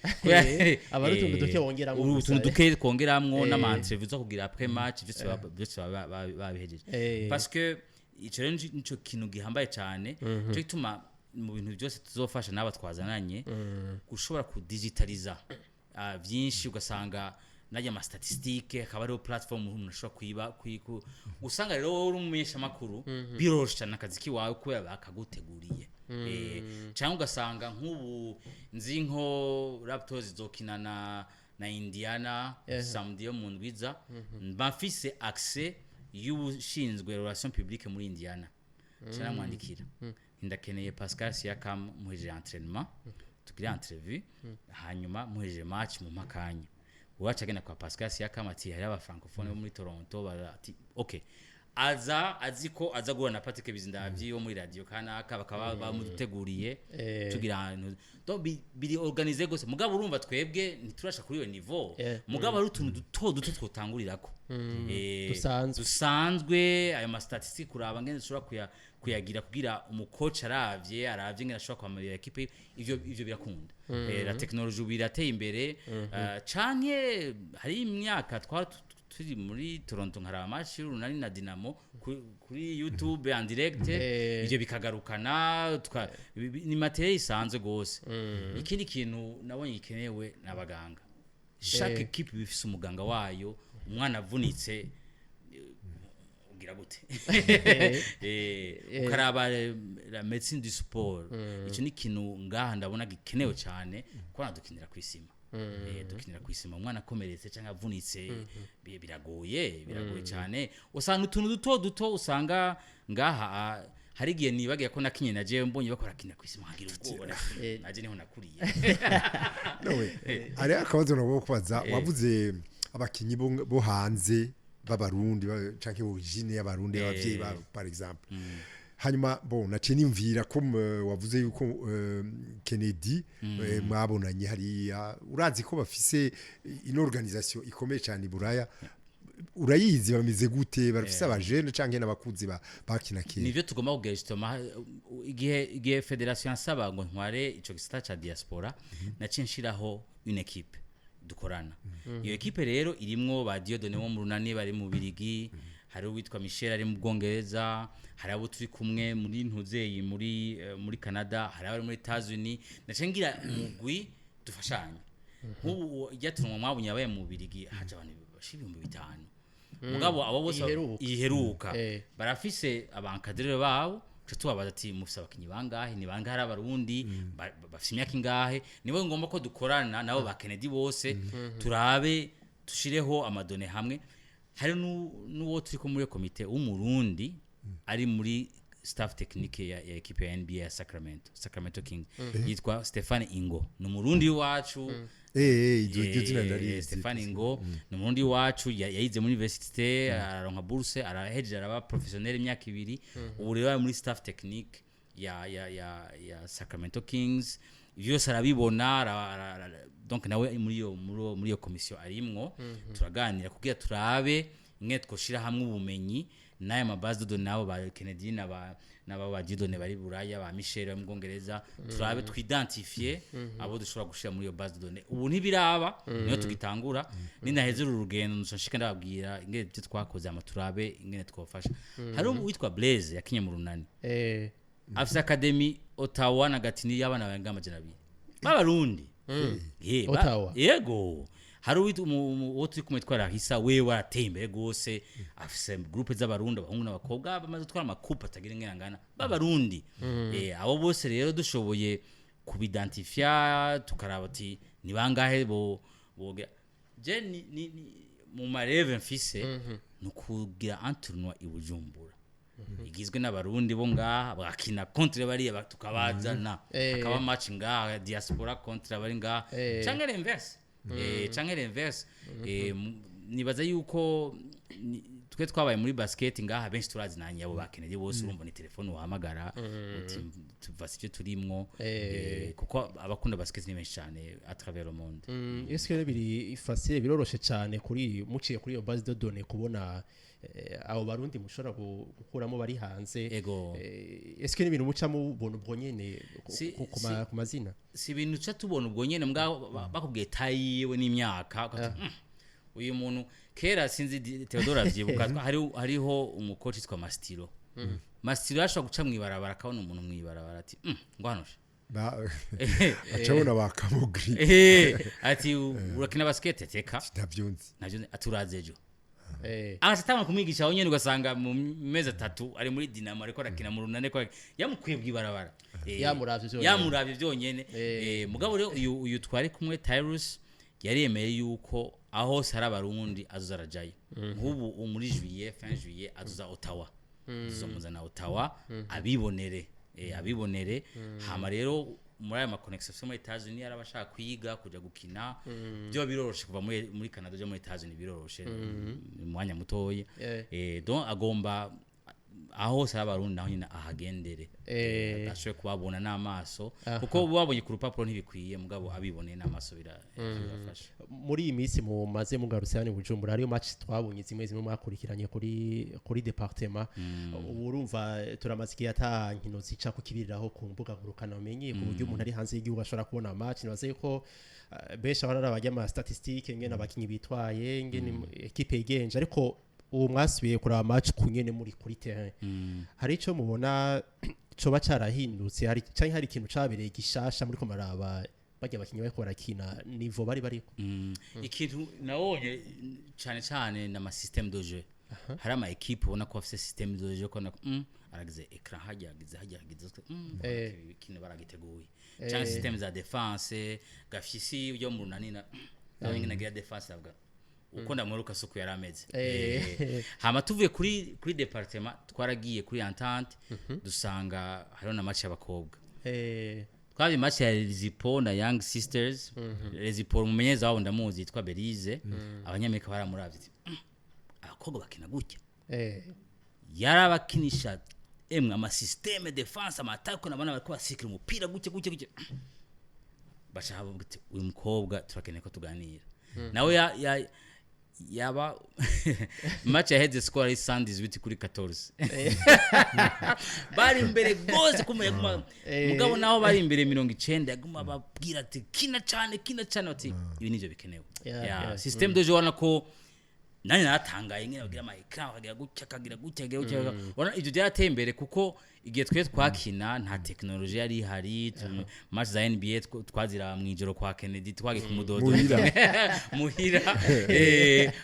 abarutundu duke wongera ngo urutundu duke kongeramwo n'ama interview zo kugira après match byose babihejeje parce que ico rero nico kintu gihambaye cyane cyo gituma mu bintu byose tuzofasha n'aba twazananye gushobora kudigitaliza byinshi ugasanga najya ama statistique akaba ari platform umuntu ashobora kwiba usanga rero uri umumenyesha makuru birorosha nakazi kiwawe ko bakaguteguriye cyangwa ugasanga nk'ubu nzi nko Raptors zokinana na Indiana samedi yo mu ndwiza bafise accès y'ubushinzwe relation publique muri Indiana cyane mwandikira ndakeneye Pascal Siakam muheje entraînement tugira entrevue hanyuma muheje match mu makanya uwacagena kwa Pascal Siakam ati hari aba francophone bo muri Toronto bati okay aziko aza guhura na Patrick Bizindavyi wo muri radio kanaka bakaba bamuteguriye tugira ahantu to biri organiser gose mugabo urumva twebwe ntiturasha kuri iyo niveau mugabo ari utuntu duto twotangurirako dusanzwe ayo ma statistique kuraba ngene dushobora kuyagira kugira umucoach aravye ngene ashobora kwamarira equipe ivyo birakunda la technologie birateye imbere canke hari imyaka turi muri Toronto nkaraba match runani na Dinamo kuri YouTube en direct ivyo bikagarukana ni materiel isanzwe gose ikindi kintu nabonye ikenewe n'abaganga chaque équipe bifise umuganga wayo umwana avunitse ugira gute ukaraba la médecine du sport ico ni kintu ngaha ndabona gikenewe cyane ko nadukinira kwisima dukinira kwisima umwana akomeretse cyangwa avunitse biragoye cyane usanga utuntu duto usanga ngaha hari igihe nibagiye ko nakinye na jewe mbonye bakora kinira kwisima nkagira ubwoba naje niho nakuriye ari akabazo nabo kubaza wavuze abakinyi bo hanze b'abarundi canke bujine y'abarundi y'abavyeyi ba par exemple hanyuma naciye nimvira ko wavuze yuko Kennedy mwabonanye hari urazi ko bafise ino organisation ikomeye cyane Buraya urayizi bameze gute barafise abajene canke n'abakuzi bakina kera nivyo tugomba kugira justement igihe federation asaba ngo ntware ico gisata ca diaspora naciye nshiraho une équipe dukorana iyo equipe rero irimwo ba Dieudonné wo mu runani bari mu Birigi hari uwitwa Michel ari mu Bwongereza hari abo turi kumwe muri Ntuzeyi muri Canada hari abari muri Etats-Unis nacengira umugwi dufashanya nk'ubu yatumwa mwabunye abaye mu Birigi haje abantu bashibye 500 mugabo abo bose iheruka barafise abankadere babo tubabaza ati mufise abakinyi bangahe ni bangahe ari abarundi bafise imyaka ingahe niwe ngomba ko dukorana nabo ba Kennedy bose turabe tushireho amadone hamwe hari nuwo turi ko muri komite w'umurundi ari muri staff technique ya equipe ya NBA ya Sacramento King yitwa Stefan Ingo ni umurundi wacu Stefan Ingo ni umurundi wacu yayize muri université araronka bourse arahejeje araba professionnel imyaka 2 ubu rero muri staff technique ya Sacramento Kings vyose arabibona donc nawe muri iyo commission arimwo turaganira kugira turabe imwe twoshira hamwe ubumenyi naye mabase de données nabo ba Kennedy naba ba Dieudonné bari Buraya ba Michel mu Bwongereza turabe twidentifie abo dushobora gushira muri iyo base de données ubu ntibiraba niyo tugitangura ninaheze urugendo nshaka ndababwira ingene byo twakoze amaturabe ingene twofasha hari uwitwa Blaise yakinye mu runani afise academy Ottawa na Gatini y'abana bangama janabi b'abarundi Ottawa yego hari uwo turi kumwe twara hisa we warateye imbere gose afise groupe z'abarundi abahungu n'abakobwa bamaze twara amakupa atagira ngirangana b'abarundi abo bose rero dushoboye kubidentifia tukaraba ati ni bangahe boga je ni mu mareve mfise nukugira un tournoi i Bujumbura igizwe n'abarundi bo ngaha bakina contre bari tukabazana akaba match ngaha diaspora contre bari ngaha canke l'inverse canke l'inverse nibaza yuko twe twabaye muri basket ngaha benshi turazinanye abo bakeneye bose urumva ni telefone uhamagara uti tuvasi cyo turimwo kuko abakunda basket ni benshi cyane à travers le monde est-ce que biri facile biroroshe cyane kuri muciye kuri iyo base de données kubona abo barundi mushora gukuramo bari hanze est-ce que n'ibintu muca mu bonne ubwo nyene ku mazina si ibintu ca tubona ubwo nyene mbwa bakubwiye tayiwe n'imyaka uyu muntu kera sinzi Theodora vyibuka hariho umukoci witwa Mastiro Mastiro ashobora guca mwibarabara akabona umuntu mwibarabara ati ngwanosha acabona bakamugri ati urakina basket teka ndavyunzi navyo aturazejo agatanga kumwigisha aho nyene ugasanga mu mezi 3 ari muri Dinamo ariko arakina mu runane ko yamukwiye bwibarabara yamuravye byonyene mugabo rero uyu twari kumwe Tyrus yaremeye yuko aho sara barundi azarajaye nk'ubu muri juillet fin juillet azuza Ottawa tuzomuzana Ottawa abibonere hama rero muri aya maconnexion muri Etats-Unis arabashaka kwiga kuja gukina byo biroroshe kuva muri Canada je muri Etats-Unis biroroshe mwanya mutoye donc agomba aho sara barundi naho nyina ahagendere ashobora kubabona n'amaso kuko babonye ku rupapuro ntibikwiye mugabo abiboneye n'amaso birafasha muri iyi minsi mu maze mugarutse hano Bujumbura hariyo match twabonye zimwe mwakurikiranye kuri departement urumva turamaze igihe ata nkino zica ku kibiriraho ku mbuga ngurukana umenye ku buryo umuntu ari hanze y'igihugu ashobora kubona match nibaze ko benshi abara abajya ama statistique ngene abakinyi bitwaye ngene equipe igenje ariko ubu mwasubiye kuraba match kunyene muri kuri terrain hari ico mubona coba carahindutse hari canke hari ikintu cabereye gishasha muri ko maraba bajya abakinyi bariko barakina nivo bari ikintu nabonye cyane na ma système de jeu hari ama equipe ubona ko afise système de jeu ko aragize ecran hagize kino baragiteguye cyangwa system za defense gafyisi byo mu runanina n'ingene gira defense avuga uko ndamuruka suku yarameze hama tuvuye kuri departement twaragiye kuri entente dusanga hariho na match y'abakobwa twabi match ya Rezipo na Young Sisters Rezipo umumenyeza wabo ndamuzi yitwa Belize abanyamerika baramuravye abakobwa bakina gutya yarabakinisha ama systeme defense amatako nabana bariko basikira umupira gutya bashaka buti uyu mukobwa turakeneye ko tuganira nawe yaba match yaheze score ari 118 kuri 14 bari imbere gose kumenya mugabo naho bari imbere 90 yaguma babwira ati kina cyane ati ibi nivyo bikenewe system de jeu nako nani natangaye ngene bagira ama ecran bagira gutya ona ivyo byateye imbere kuko igihe twe twakina nta technology yari hari match za NBA twazira mwijoro kwa Kennedy twage kumudodo muhira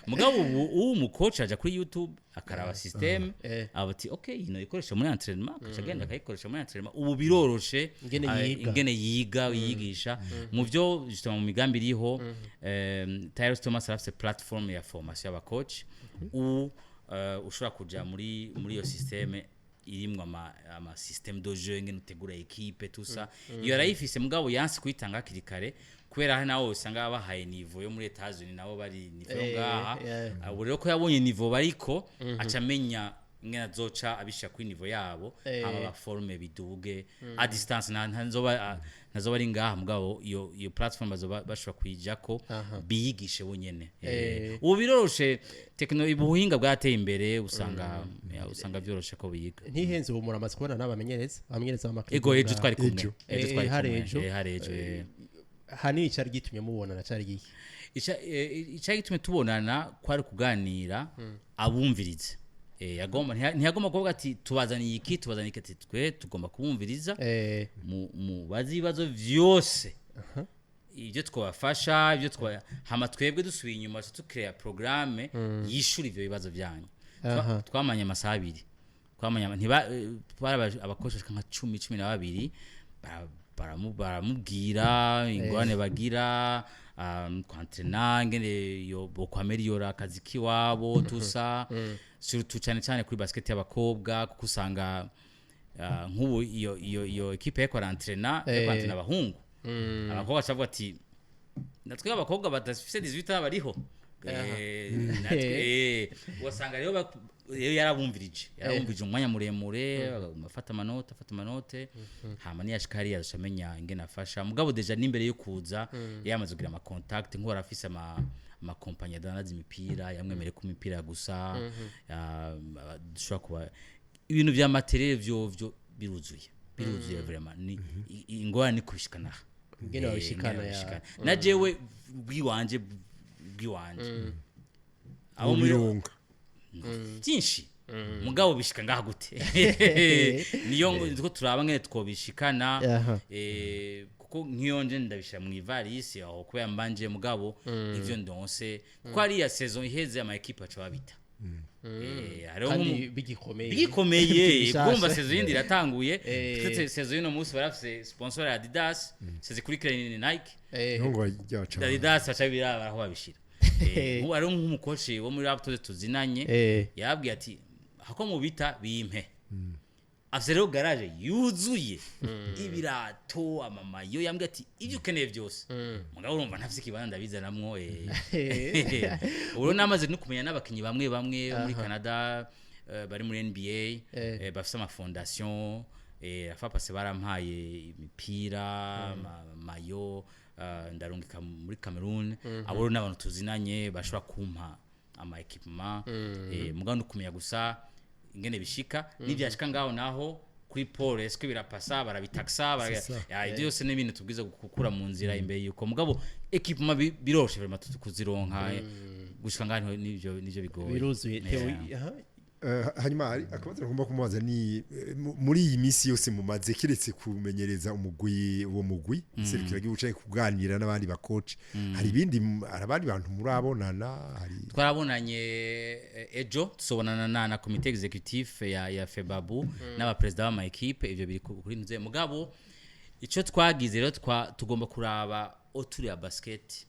mugabo ubu mu coach aja kuri YouTube akaraba system abati okay ino ikoresha muri entraînement kagenda kayikoresha muri entraînement ubu biroroshe ingene yigisha mu byo justement mu migambi iriho Tyrus Thomas arafise platform ya formation y'aba coach ushobora kuja muri iyo systeme irimwe ama système de jeu ngene utegura equipe tout ça iyo arayifise mugabo yansi kwitanga kirikare kubera nawo usanga bahaye niveau yo muri Etats-Unis nabo bari niveau ngaha abo rero ko yabonye niveau bariko acamenya ngene azoca abisha kuri niveau yabo aba ba forme biduge a distance nzoba ari ngaha mugabo iyo platform bashobora kwijako biyigishe bonyene ubu biroroshe technology ubuhinga bwateye imbere usanga byoroshe ko biyiga ntihenze ubu muramaze kubona n'abamenyereza b'amakipe ego ejo twari kumwe harejo hani icari gitumye mubonana cari giki icari gitumye tubonana kwari kuganira abumvirize ntiyagomba kuvuga ati tubazaniye iki ati twe tugomba kubumviriza mu bazibazo vyose ibyo twabafasha ibyo hama twebwe dusubiye inyuma tukreya programme yishura ibyo bibazo byanyu twamanye amasaha abiri abakoresha nka 10-12 baramubwira ingorane bagira kwantrena ngene yo bokwameliora akazi kiwabo tusa surtout cyane kuri basket y'abakobwa kuko usanga nk'ubu iyo equipe yako rantrena abahungu abakobwa bacavuga ati natwe abakobwa badafise 18 bariho wasanga rero yarabumvirije umwanya muremure afata amanote hama ni yashikari yashamenya ingene afasha mugabo deja n'imbere yo kuza yamaze kugira ama contact nk'uwo arafise ama compagnie danaza imipira yamwemere ku mipira gusa dushobora kuba ibintu vya materiel vyo biruzuye vraiment ni ingorane kubishikana ingene babishikana na jewe bwiwanje abo mirunga byinshi mugabo bishika ngaha gute niyo ngo turaba ngene twobishikana kuko nkiyonje ndabishira mu ivarisi aho kuba mbanje mugabo ivyo ndonse ko ari ya saison iheze ama equipe aca babita kandi bigikomeye kumva saison yindi iratanguye twese saison ino munsi barafise sponsor ya Adidas seze kuri Nike ngo yacha Adidas acha biraba aho babishira ari nk'umukoci wo muri Raptors tuzinanye yabwiye ati hako mu bita bimpe afero garage yuzuye ibirato amamayo yambwiye ati ibyo ukeneye byose mugabo urumva ntafise kibana ndabizanamwo uro namaze no kumenya n'abakinyi bamwe muri Canada bari muri NBA bafise ama fondation afapase barampaye imipira mayo ndarungika muri Cameroon abo n'abantu tuzinanye bashobora kumpa ama equipment mugabo no kumenya gusa ingene bishika n'ivyashika ngaho naho kuri pole eske birapasa barabitaxa ibyo yose n'ibintu tubwiza gukura mu nzira imbere yuko mugabo equipment biroshe vraiment tukuzironka gushika ngaho nivyo bigoye biruzuye hanyuma akabazo ngomba kumubaza ni muri iyi minsi yose mumaze kiretse kumenyereza uwo mugwi serukira gibucaye kuganira n'abandi ba coach hari ibindi abandi bantu murabonana hari twarabonanye ejo tusobonana na comité exécutif ya FEBABU n'aba president ba equipe ivyo biri kuri nze mugabo ico twagize rero tugomba kuraba autour ya basket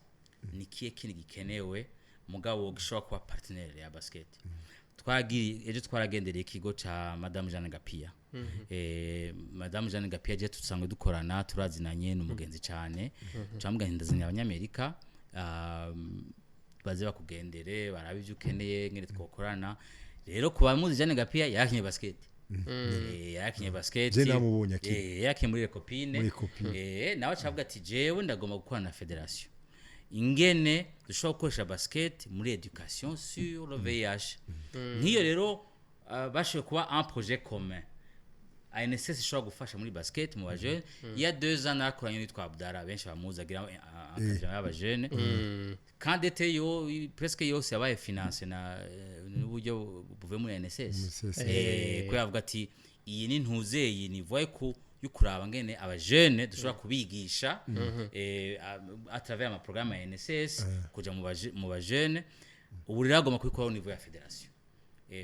ni kiye kindi gikenewe mugabo gishobora kuba partenaire ya basket ejo twaragendereye ikigo ca Madame Jeanne Gapia Madame Jeanne Gapia je tusanzwe dukorana turazinanye n'umugenzi cyane camugahindazanya abanyamerika baze bakugendere barabe ivyo ukeneye ngene twokorana rero kuba muzi Jeanne Gapia yakinye basket yakinye basket je namubonye akiri yakinye muri copine nawe cavuga ati jewe ndagomba gukorana na federation ingene dushobora gukoresha basket muri education sur le VIH nk'iyo rero bashoboye kuba un projet commun ANSS ishobora gufasha muri basket mu bajeune il y a 2 ans nakoranye n'itwa Abdara benshi bamuzagira akajana y'abajeune kandi eteyo presque yose yabaye finance na n'uburyo buvuye muri ANSS ko yavuga ati iyi ni ntuzeye ni voye ku yukuraba ngene abajeune dushobora kubigisha à travers ama programme ya NSS kuja mu bajeune ubu riragoma kwikora au niveau ya federation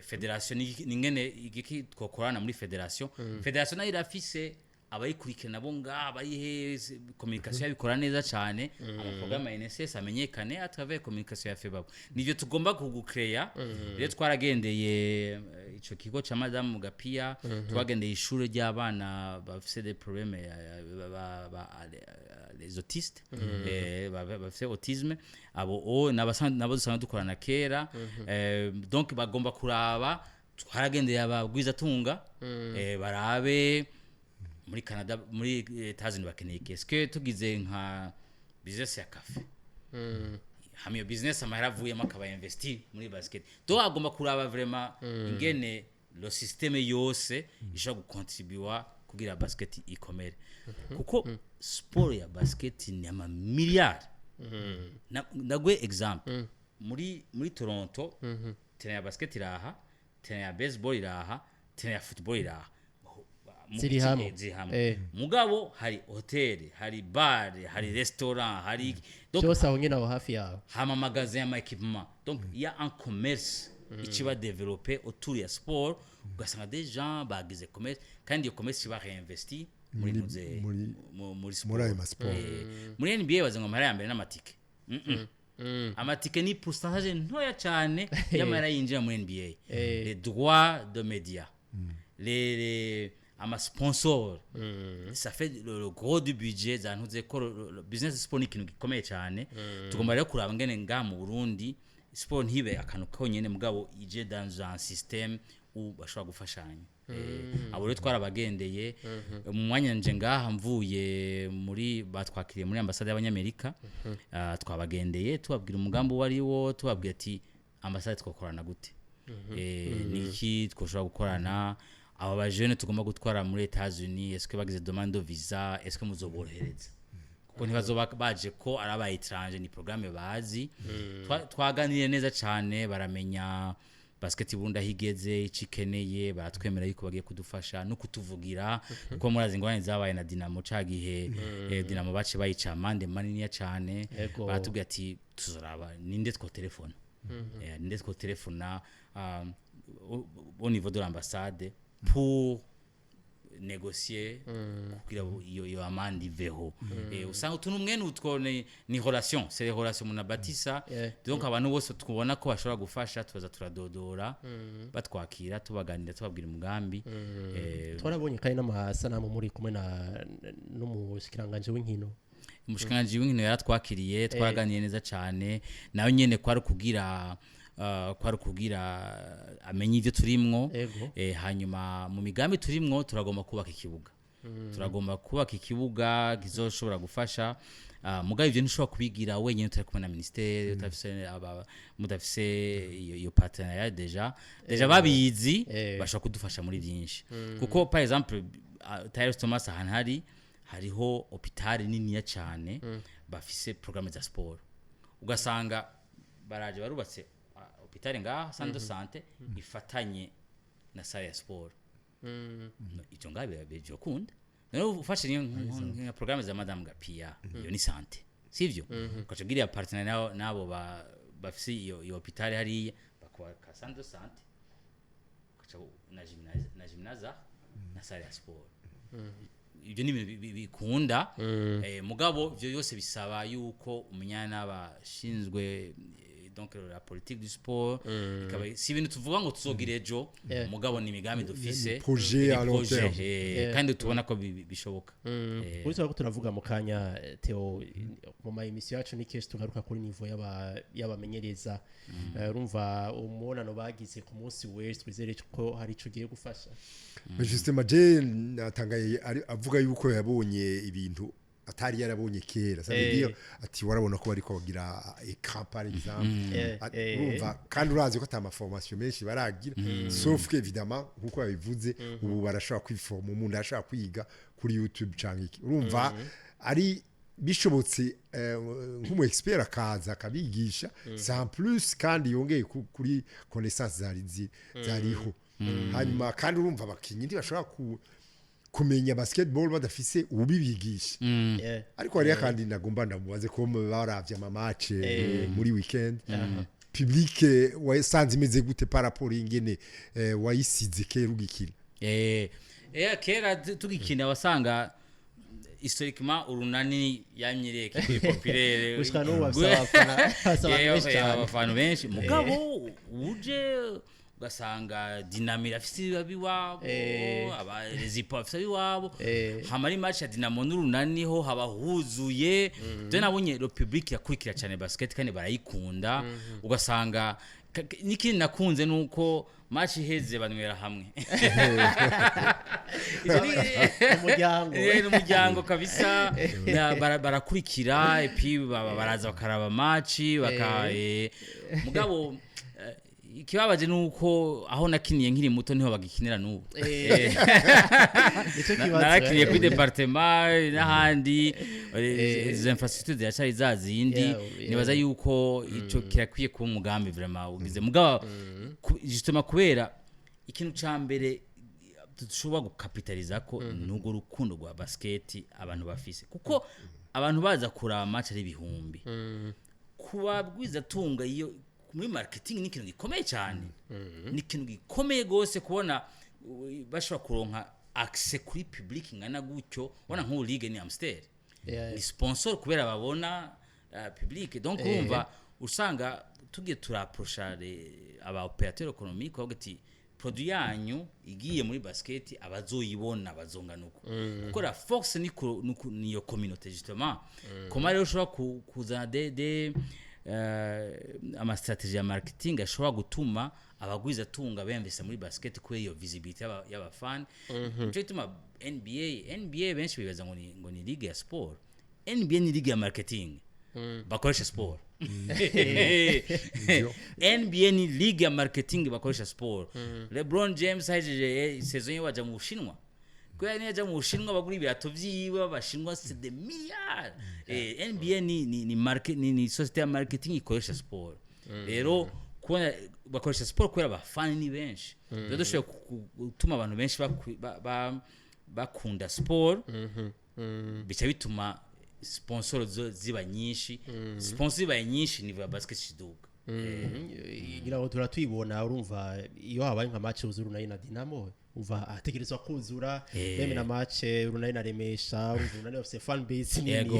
federation ni ngene igiki twokorana muri federation federation nayo irafise abayikurikirana bo ngabayihe communication yabikora neza cyane ama programme ya NSS amenyekane à travers communication ya FEBABU nivyo tugomba kugucreya rero twaragendeye ico kigo ca Madame Gapia twagendeye ishure ry'abana bafise des problèmes les autistes bafise autisme abo nabo dusanga dukorana kera donc bagomba kuraba twaragendeye abagwiza tunga barabe muri Canada muri États-Unis bakeneye est-ce que tugize nka business ya cafe hamiyo business amahera avuye makaba investi muri basket to agomba kuraba vraiment ingene le système yose ishobora gukontribuer kugira basket ikomere kuko sport ya basket ni ama milliards nagwe exemple muri Toronto terrain ya basket iraha terrain ya baseball iraha terrain ya football iraha ziri hamwe mugabo hari hotel hari bar hari restaurant hari cyose aho nyine aho hafi yaho hama magasin ya equipement donc il y a un commerce ikiba développer autour ya sport ugasanga des gens bagize commerce kandi iyo commerce ba réinvesti muri sport muri NBA bazanga amahera ya mbere n'amatike amatike ni pourcentage ntoya cyane y'amahera yinjira muri NBA les droits de médias les ama sponsor ça fait le gros du budget zantuze ko business sport ni kintu gikomeye cyane tugomba rero kuraba ngene nga mu Burundi sport ntibe akantu konyene mugabo ije dans un système où bashobora gufashanya abo rero twarabagendeye mu mwanya nje ngaha mvuye muri batwakiriye muri ambassade y'abanyamerika twabagendeye tubabwira umugambo wari wo tubabwira ati ambassade twakorana gute niki twoshobora gukorana aba bajeune tugomba gutwara muri États-Unis est-ce que bagize demande de visa est-ce que muzoborohereza kuko ntibazoba baje ko araba étranger ni programme bazi twaganiriye neza cyane baramenya basket Burundi higeze ikikeneye baratwemera yuko bagiye kudufasha no kutuvugira kuko murazi ngwane zabaye na Dinamo cagihe Dinamo bace bayica amande manini cyane baratubwiye ati tuzoraba ninde two telefone ninde two telefona au niveau de l'ambassade pour négocier kugira iyo amandi veho usanga utuntu mwene utwone ni relation c'est les relations munabatisa donc abantu bose tukubona ko bashobora gufasha tubaza turadodora batwakira tubaganira tubabwira umugambi twarabonye kandi n'amasanamu muri kumwe n'umushikiranganje w'inkino umushikiranganje w'inkino yaratwakiriye twaraganiye neza cyane nawe nyene kwari kugira amenye ivyo turimwo hanyuma mu migambi turimwo turagomba kubaka ikibuga kizoshobora gufasha mugabe ivyo ntushobora kubigira wenyine utari kumwe na ministère mudafise iyo partenariat deja babizi bashaka kudufasha muri byinshi kuko par exemple Tyrus Thomas ahantu hariho hôpital nini ya cyane bafise programme za sport ugasanga baraje barubatse hôpital ngaha centre de santé ifatanye na salle ya sport icyo ngabe bejo kunda rero ufashe nka programme za madame Gapia iyo ni santé sivyo ukacagira partenaire nabo bafise iyo hôpital hariya bakwa ka centre de santé ukaca na gymnase na salle ya sport ibyo ni bikunda mugabo byo yose bisaba yuko umunyana n'abashinzwe donc la politique du sport ikaba si ibintu tuvuga ngo tuzogirejo mugabo ni imigambi dufise projet à long terme kandi tubona ko bishoboka uretse ko turavuga mu kanya Theo mu ma emission yacu ni keshi tugaruka kuri niveau y'abamenyereza urumva umunano bagize ku munsi wese twizere ko hari ico giye gufasha justement je natangaye avuga yuko yabonye ibintu atari yarabonye kera sabiriyo ati warabona ko bariko bagira écran par exemple urumva kandi urazi ko atama formation menshi baragira sauf que évidemment nkuko yabivuze ubu barashaka kwiforma umuntu ashaka kwiga kuri YouTube canke urumva ari bishobotse nk'umu expert akaza akabigisha sans plus kandi yongeye kuri connaissance zariho hanyuma kandi urumva abakinyi ndi bashobora kumenya basketball badafise ubibigisha ariko hariya kandi nagomba ndamubaze ko baravye ama match muri weekend public wasanze imeze gute par rapport ingene wayisize kera ugikina kera tugikina wasanga historiquement urunani yamyireke kuri populaire gushika no wabasaba abafana benshi mugabo uje ugasanga Dinamo afise abiwabo abarezipo afise abiwabo hamari match ya Dinamo n'urunani ho habahuzuye je nabonye le public yakurikira cyane basket kandi barayikunda ugasanga nikindi nakunze nuko match iheze banwera hamwe umuryango kabisa barakurikira epi baraza bakaraba match mugabo ikibabaje nuko aho nakiniye nkiri muto niho bagikinira nubu narakiniye kuri département n'ahandi izo infrastructures ziracari zazindi nibaza yuko ico kirakwiye kuba umugambi vraiment ugize mugabo justement kubera ikintu ca mbere dushobora gukapitaliza ko nugo rukundo rwa basket abantu bafise kuko abantu baza kuraba match ari bihumbi kuba bwiza tunga iyo muri marketing ni ikintu gikomeye cyane ni ikintu gikomeye gose kubona bashobora kuronka access kuri public ngana gutyo ubona nko Ligue ni Amstel ni sponsor kubera babona public donc urumva usanga tugiye turaprocha aba operateur économique bagati produit yanyu igiye muri basket abazoyibona bazonganuko kuko la force ni yo communauté justement comment rero ushobora kuzana ama strategy ya marketing ashobora gutuma abagwiza tunga bemvisa muri basket kuri iyo visibility y'abafan cyo ituma NBA benshi bibaza ngo ni ligue ya sport NBA ni ligue ya marketing bakoresha sport NBA ni ligue ya marketing bakoresha sport LeBron James haje saison yaje mu Bushinwa kwa ni aja mu Bushinwa bagura ibirato vyiwe babashinwa c'est des milliards NBA ni market ni société ya marketing ikoresha sport rero kubona bakoresha sport kubera abafani ni benshi rero dushobora gutuma abantu benshi bakunda sport bica bituma sponsor ziba nyinshi sponsor ziba nyinshi ni basket shiduka ngira ngo turatwibona urumva iyo habaye nka match uzurunani na Dinamo uva ategerezwa kuzura meme na match urunani na Remesha urunani of fan base nini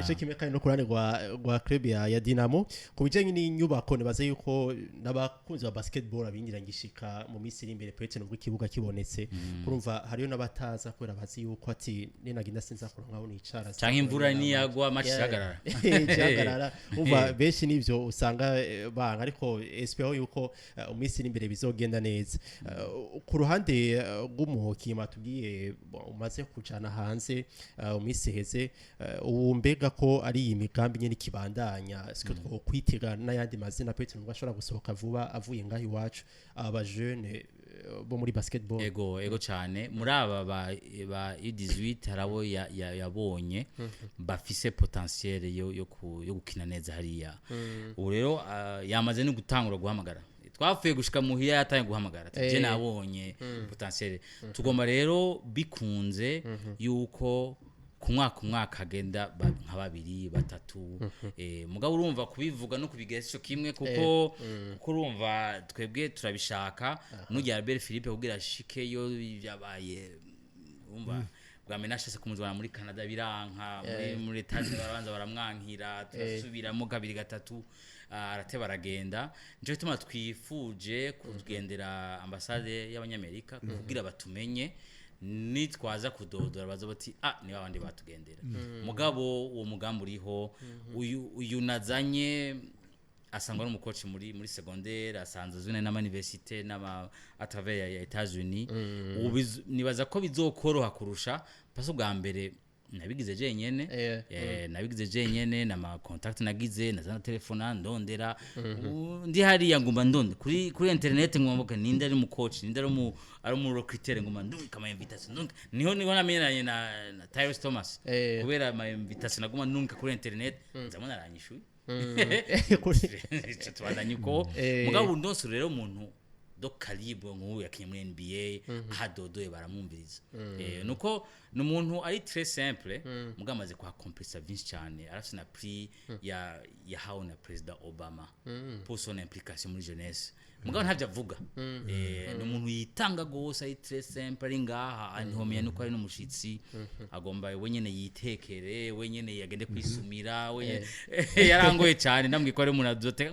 cyo kimwe kandi no kurane rwa club ya Dinamo kubijanye n'inyubako nibaze yuko nabakunzi ba basketball abingirangishika mu minsi iri imbere pete no bw'ikibuga kibonetse urumva hariyo nabataza kwera bazi yuko ati ninaginda sinza kuronka aho nicara cyangwa imvura ni yagwa match cyagarara umva benshi nivyo usanga banga ariko espero yuko uminsi iri imbere bizogenda neza ku ruhande gumuhoki matugiye umaze kujana hanze umisi heze umbega ko ari imigambi nyene kibandanya siko twokwitega n'ayandi mazina Petero ngo ashobora gusohoka vuba avuye ngaho iwacu aba jeune bo muri basketball ego cyane muri aba ba U18 harabo yabonye bafise potentiel yo gukina neza hariya ubu rero yamaze no gutangura guhamagara twavuye gushika muhiya yataye guhamagara je nabonye potentiel tugomba rero bikunze yuko ku mwaka agenda nka babiri batatu mugabo urumva kubivuga no kubigesho kimwe kuko urumva twebwe turabishaka n'ugiye Albert Philippe kugira shike yo yabaye umva bwamena ashase kumuzwana muri Canada biranka muri Etaje barabanza baramwankira turasubiramo kabiri gatatu arateba aragenda nico gituma twifuje kugendera ambassade y'abanyamerika kugira batumenye nitwaza kudodora baza bati ni babandi batugendera mugabo uwo mugambo uriho uyu nazanye asangwa n'umukoci muri secondaire asanzwe zune n'ama université n'ama à travers ya États-Unis nibaza ko bizokoroha kurusha paso bwa mbere nabigize jenyene n'ama contact nagize nazana telefona ndondera ndi hariya ngumba ndonde kuri internet ngomboka ninde ari mu coach ninde ari mu recruiter ngumba ndumika ama invitation niho namenyanye na Tyrus Thomas kubera ama invitation naguma ndumika kuri internet nzamona aranyishuye twandanyuko mugabo ndonso rero umuntu do calibre nk'uyu yakinye muri NBA ahadodoye baramwumviriza nuko n'umuntu ari très simple mugamaze kwa compressa vinci cyane arafite na prix ya hawo na president Obama pour son implication muri jeunesse mugabo ntavyo avuga n'umuntu yitanga gose ari très simple ari ngaha anihomeye nuko ari n'umushitsi agomba wenyene yitekere wenyene yagende kwisumira yarangoye cyane ndambwiko ari umuntu azote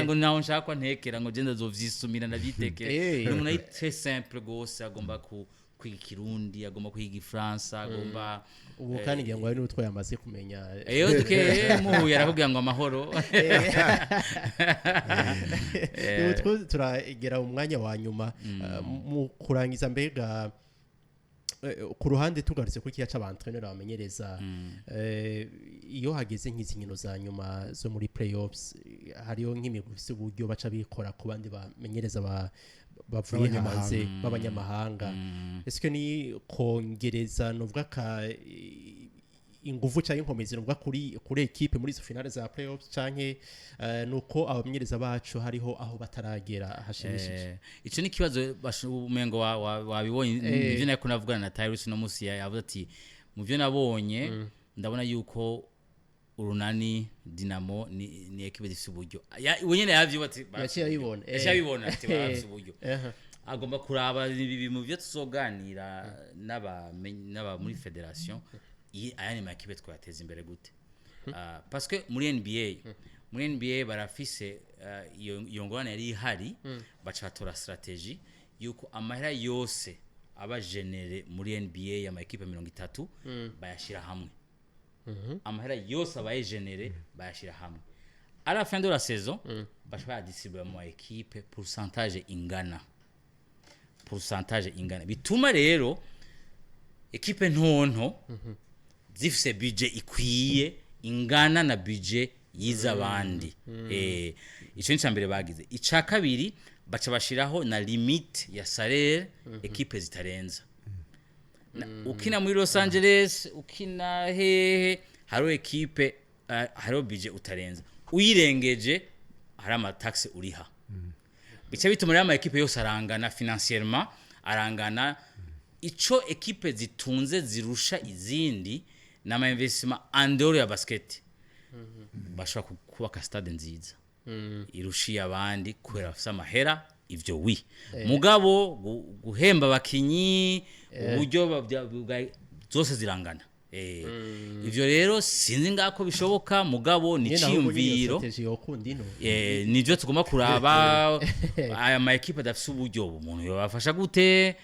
ngo naho nshaka ntekera ngo genda zovyisumira ndabitekere n'umuntu ari très simple gose agomba kwiga Kirundi agomba kwiga Ifaransa agomba ubu kandi ngira ngo ari n'utwo yamaze kumenya mu yarakubwira ngo amahoro utwo turagera umwanya wa nyuma mu kurangiza mbega ku ruhande tugarutse kuri kiya c'abantrainer bamenyereza iyo hageze nk'izinkino za nyuma zo muri playoffs hariyo nk'imigufise uburyo baca bikora ku bandi bamenyereza bavuye hanze b'abanyamahanga ese ni kongereza novuga ka inguvu cyangwa inkomezi novuga kuri equipe muri zo finale za playoffs canke nuko abamenyereza bacu hariho aho bataragera hashimishije ico ni kibazo umengo wabibonye ivyo nako navugana na Tyrus no musi yavuze ati mu byo nabonye ndabona yuko urunani Dinamo ni equipe difise uburyo wenyene yavyo bati yabibona ati bafise uburyo agomba kuraba ibi mu byo tuzoganira n'aba muri federation ayani makipe twateza imbere gute parce que muri NBA barafise iyo ngorane yari ihari bacatora strategy yuko amahera yose aba genere muri NBA ya makipe 30 bayashira hamwe amahera yose abaye genere bayashira hamwe à la fin de la saison bashobora distribuer mu equipe pourcentage ingana bituma rero equipe ntonto zifise budget ikwiye ingana na budget yiza abandi ico ni cyambere bagize ica kabiri baca bashiraho na limite ya salaire equipe zitarenza ukina muri Los Angeles ukina haro equipe haro budget utarenza uyirengeje hari ama taxe uriha bica bituma ama equipe yose arangana financièrement arangana ico equipe zitunze zirusha izindi n'ama investissement en dehors ya basket bashaka kubaka stade nziza irushiye abandi kubera afisa amahera ivyo mugabo guhemba bakinyi uburyo zose zirangana ivyo rero sinzi ngako bishoboka mugabo ni cyumviro nivyo tugomba kuraba aya ma equipe dafise uburyo umuntu yobafasha gute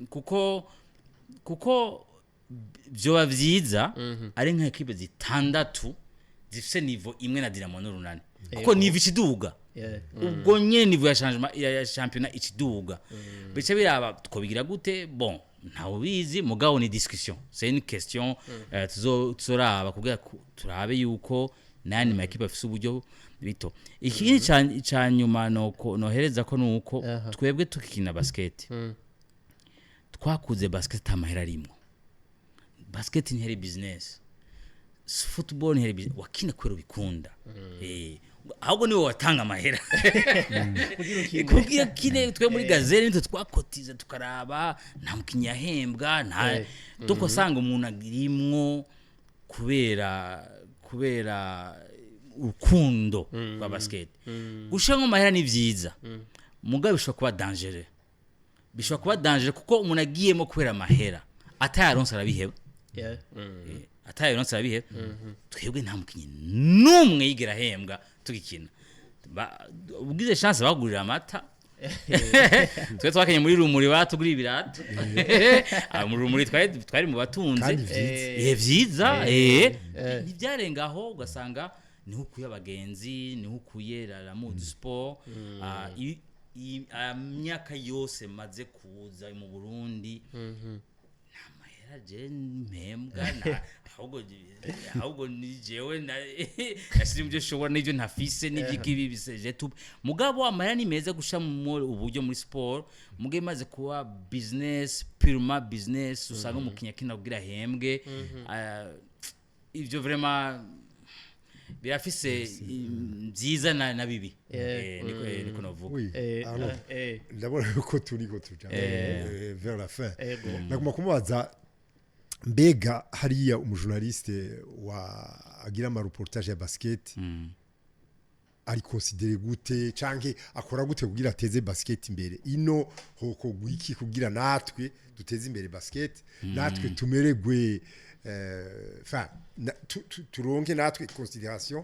kuko byo bavyiza ari nka equipe zitandatu zifise niveau imwe na Dinamo n'urunani kuko nivo ikiduga ubwo nyene nivo ya changement ya championnat ikiduga bice biraba twobigira gute bon ntawo bizi mugabo ni discussion c'est une question tuzoraba kugira turabe yuko nani ma equipe afise uburyo bito ikindi cyanyuma nohereza ko nuko twebwe tukina basket twakuze basket amahera rimwe basket ni heri business football ni heri business wakina kwero bikunda ahubwo niwe watanga amahera kugira kine twe muri gazelle nitwe twakotiza tukaraba nta mukinya yahembwa nta duko sanga umuntu agirimwo kubera urukundo rwa basket gushanga amahera ni vyiza mugabe bishobora kuba dangereux kuko umuntu agiyemo kubera amahera atayaronse arabiheba atayaronse arabiheba twebwe nta mukinyi numwe yigera hembwa tukikina ubwize chance bagurira amata twe twakenye muri rumuri batugura ibirato muri rumuri twari mu batunze vyiza ntibyarengaho ugasanga ni hukuye abagenzi ni hukuye la mode sport imyaka yose maze kuza mu Burundi namahera je mpembwa ahubwo ni jewe asiri muje shobora n'ivyo ntafise n'ivyikibi biseje tu mugabo amahera ni meza gusha mu uburyo muri sport muge maze kuba business purement business usanga umukinya kina kugira hembwe ivyo vraiment birafise byiza na bibi niko navuga ndabona ko turiko tuja vers la fin naguma kumubaza mbega hariya umujournaliste agira ama reportage ya basket ari considéré gute canke akora gute kugira ateze basket imbere ino hoko gwiki kugira natwe duteze imbere basket natwe tumeregwe turonke natwe considération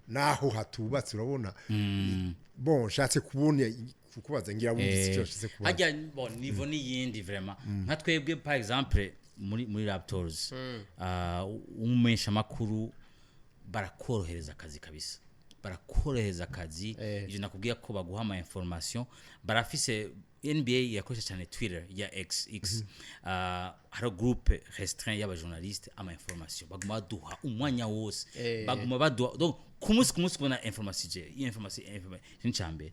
naho hatubatse urabona bon shatse kubona kukubaza ngira bumvise cyo shise kubaza ajya bon niveau ni yindi vraiment nka twebwe par exemple muri Raptors umesha makuru barakorohereza akazi kabisa barakorohereza akazi ivyo nakubwiye ko baguha ama information barafise NBA yakoresha cyane Twitter ya X hari groupe restreint y'aba journalistes ama information baguma duha umwanya wose baguma baduha donc kumunsi kubona information ncambe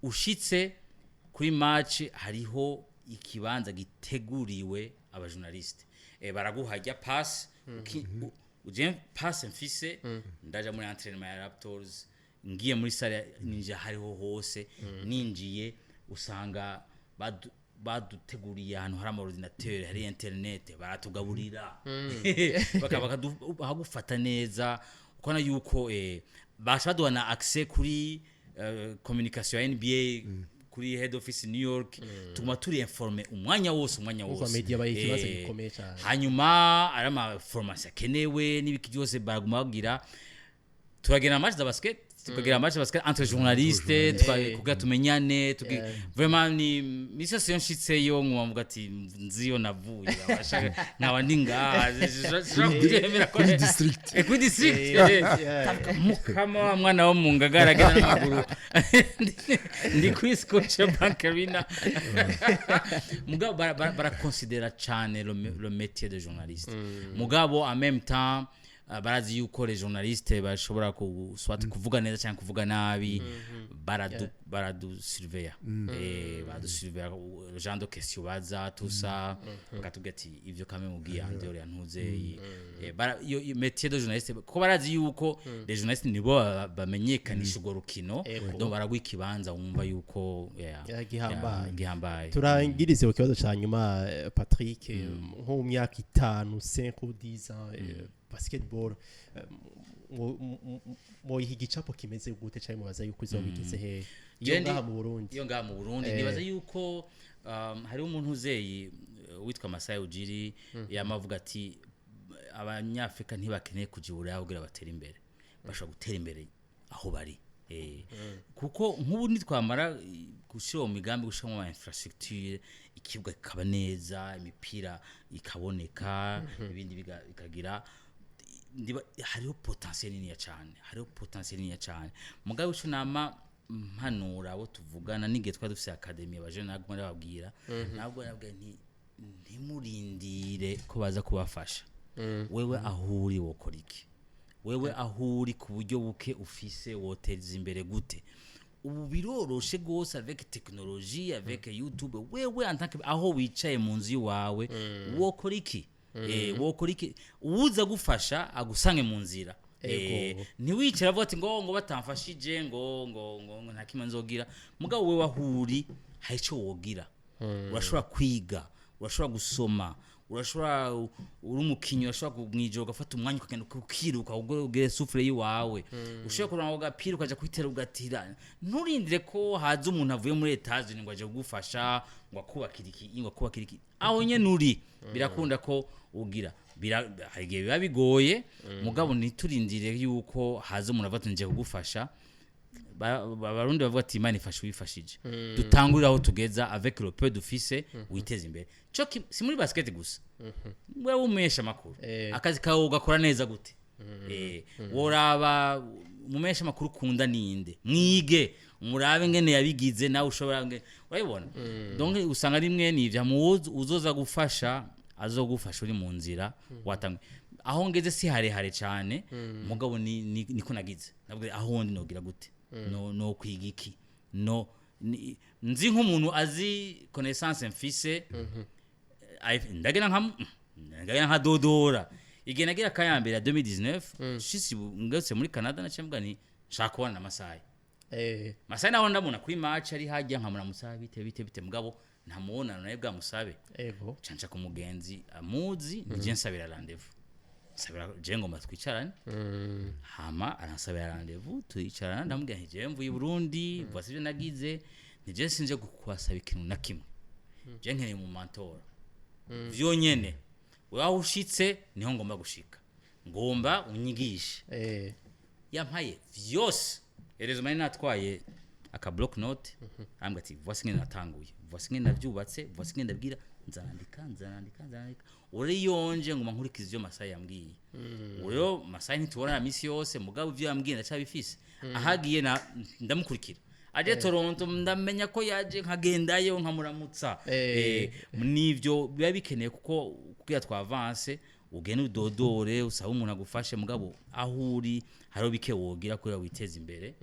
ushitse kuri match hariho ikibanza giteguriwe aba journalistes baraguhajya pass uje pass mfise ndaja muri entraînement ya Raptors ngiye muri salle ninja hariho hose ninjiye usanga baduteguriye ahantu hari amaordinateur hari internet baratugaburira bakagufata neza ukona yuko bashaduha na access kuri communication ya NBA kuri head office New York tuma turi informer umwanya wose media bayikibaza gikomeye cyane hanyuma ari ama formation kenewe n'ibiki byose baraguma bagira turagena match za basket tukagira match basket entre journalistes tukagira tumenyane vraiment ni mission nshitse yo nkumva ati nziyo navuye abashaka nkaba ndinga kuri district mukama mwana wo mu ngagara gana n'amaguru ndi kuri Scotiabank Arena mugabo bara considérer cyane le métier de journaliste mugabo en même temps barazi yuko les journalistes bashobora kuswata kuvuga neza cyangwa kuvuga nabi baradu surveiller baradu surveiller genre de question baza tout ça gatugati ivyo kame mugiye andore yantuze yo métier de journaliste ko barazi yuko les journalistes nibo bamenyekanisha urwo rukino donc baragwa ikibanza wumva yuko gihambaye turangirize ku kibazo cyanyuma Patrick nko mu myaka 5 5 ou 10 ans basketball mo igicapo kimeze gute cyane mubaza yuko izobigeze he iyo ngaha mu Burundi nibaza yuko hari umuntu uzeyi witwa Masai Ujiri yamavuga ati abanyafrika ntibakeneye kujibura kugira batera imbere bashobora gutera imbere aho bari kuko nk'ubu nitwamara gushira mu migambi gushira mu infrastructure ikibuga kikaba neza imipira ikaboneka ibindi bikagira hariho potentiel nini cyane mugabe uco nama mpanura abo tuvugana nige twa dufise academy abaje naguma babwira nabwo ntimurindire ko baza kubafasha wewe ahuri wokora iki wewe aho uri ku buryo buke ufise woteza imbere gute ubu biroroshe gose avec technologie avec YouTube wewe antake aho wicaye mu nzu yawe wokora iki wokora iki uza gufasha agusange mu nzira ntiwicira avuga ati ngo batamfashije ngo nta kimwe nzogira mugabo wewe ahuri haico wogira urashobora kwiga urashobora gusoma urashobora uri umukinyi urashobora kumwijoro gafata umwanya ukagenda ukiruka ugere sufure yiwawe ushobora kuranga agapira ukaja kwitera ugatira nturindire ko haza umuntu avuye muri etage ngo aje kugufasha ngo akubakira iki aho nyene uri birakunda ko ugira hagiye biba bigoye mugabo niturindire yuko haza umuntu avata nje kugufasha barundi bavuga ati Imana ifashe wifashije dutangurira aho tugeza avec le peu d'office witeze imbere cyo si muri basket gusa wewe umesha makuru akazi kawe ugakora neza gute woraba mumesha makuru kunda ninde mwige murabe ngene yabigize nawe ushobora urabibona donc usanga rimwe nivya uzoza gufasha azogufasha uri mu nzira watamwe aho ngeze si hare cyane mugabo niko nagize nabwo aho ndi nogira gute no kwiga iki nzi nk'umuntu azi connaissance mfise ndagena nka dodora igihe nagira kayambere 2019 shisi ngetse muri Canada nacembwa ni nshaka kubona na Masai Masai naho ndamuna kuri match ari hajya nkamuna Musabe bite mugabo ntamubonana naye bwa Musabe canca ku mugenzi amuzi nije nsabira rendez-vous sabira jengo matwicarane hama aransabira rendez-vous tuyicarana ndamubwira nti je mvuye Burundi vasivye nagize nije sinje gukwasaba ikintu na kimwe je nkeneye mu mentor vyonyene wewe ushitse niho ngomba gushika ngomba unyigishe yampaye vyose erezo mari natwaye aka block note ambwa ati voici ngene natanguye voici ngene navyubatse voici ngene ndabwira nzandika uri yonje ngoma nkurikiza ivyo Masai yambwiye uyo Masai ntitubona misi yose mugabo ivyo yambwiye ndacabifise ahagiye ndamukurikira aje Toronto ndamenya ko yaje nkagendayo nkamuramutsa nivyo biba bikeneye kuko kuya twavance ugene udodore usaba umuntu agufashe mugabo ahuri haro bike wogira kuri witeza imbere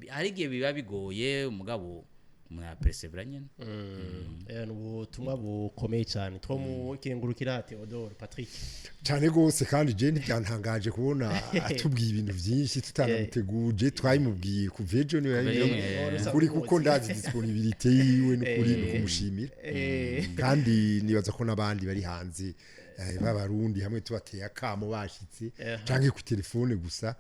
hari giye biba bigoye mugabo muna persevera nyene n'ubutumwa bukomeye cyane two mu kengurukira Theodore Patrick cyane gose kandi je ntibyantangaje kubona atubwiye ibintu byinshi tutanamuteguje twayimubwiye kuvejo niyo kuri kuko ndazi disponibilité yiwe n'ukuri n'ukumushimira kandi nibaza ko nabandi bari hanze b'abarundi hamwe tubateye akamo bashitse canke ku telefone gusa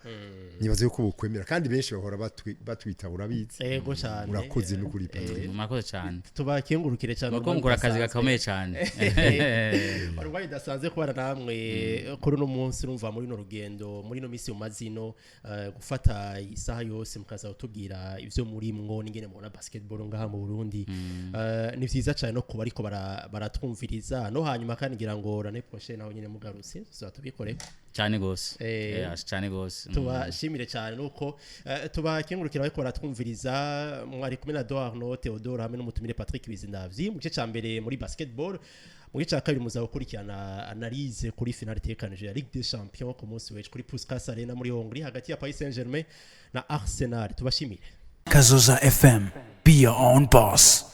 nibaze yuko bokwemera kandi benshi bahora batwita urabizi yego cyane urakoze n'ukuri Patrick murakoze cyane tubakengurukire cyane bakongura akazi gakomeye cyane barwaye dasanze kubara namwe kuri no munsi urumva muri no rugendo muri no misi umazino gufata isaha yose mukaza utubwira ivyo muri mwo n'ingene mubona basketball ngaha mu Burundi ni vyiza cyane no kuba ariko baratwumviriza no hanyuma kandi ngira ngo prochaine naho nyine mugarutse tuzatubikore cyane gose cyane gose tubashimire cyane nuko tubakengurukira bariko baratwumviriza mwari kumwe na Theodore hamwe n'umutumire Patrick Bizindavyi mu gice cyambere muri basketball mu gice cyakabiri muza gukurikirana analyse kuri finale tekanije ya Ligue des Champions ku munsi w'ejo kuri Puskas Arena muri Hongrie hagati ya Paris Saint-Germain na Arsenal tubashimire Kazoza FM be your own boss.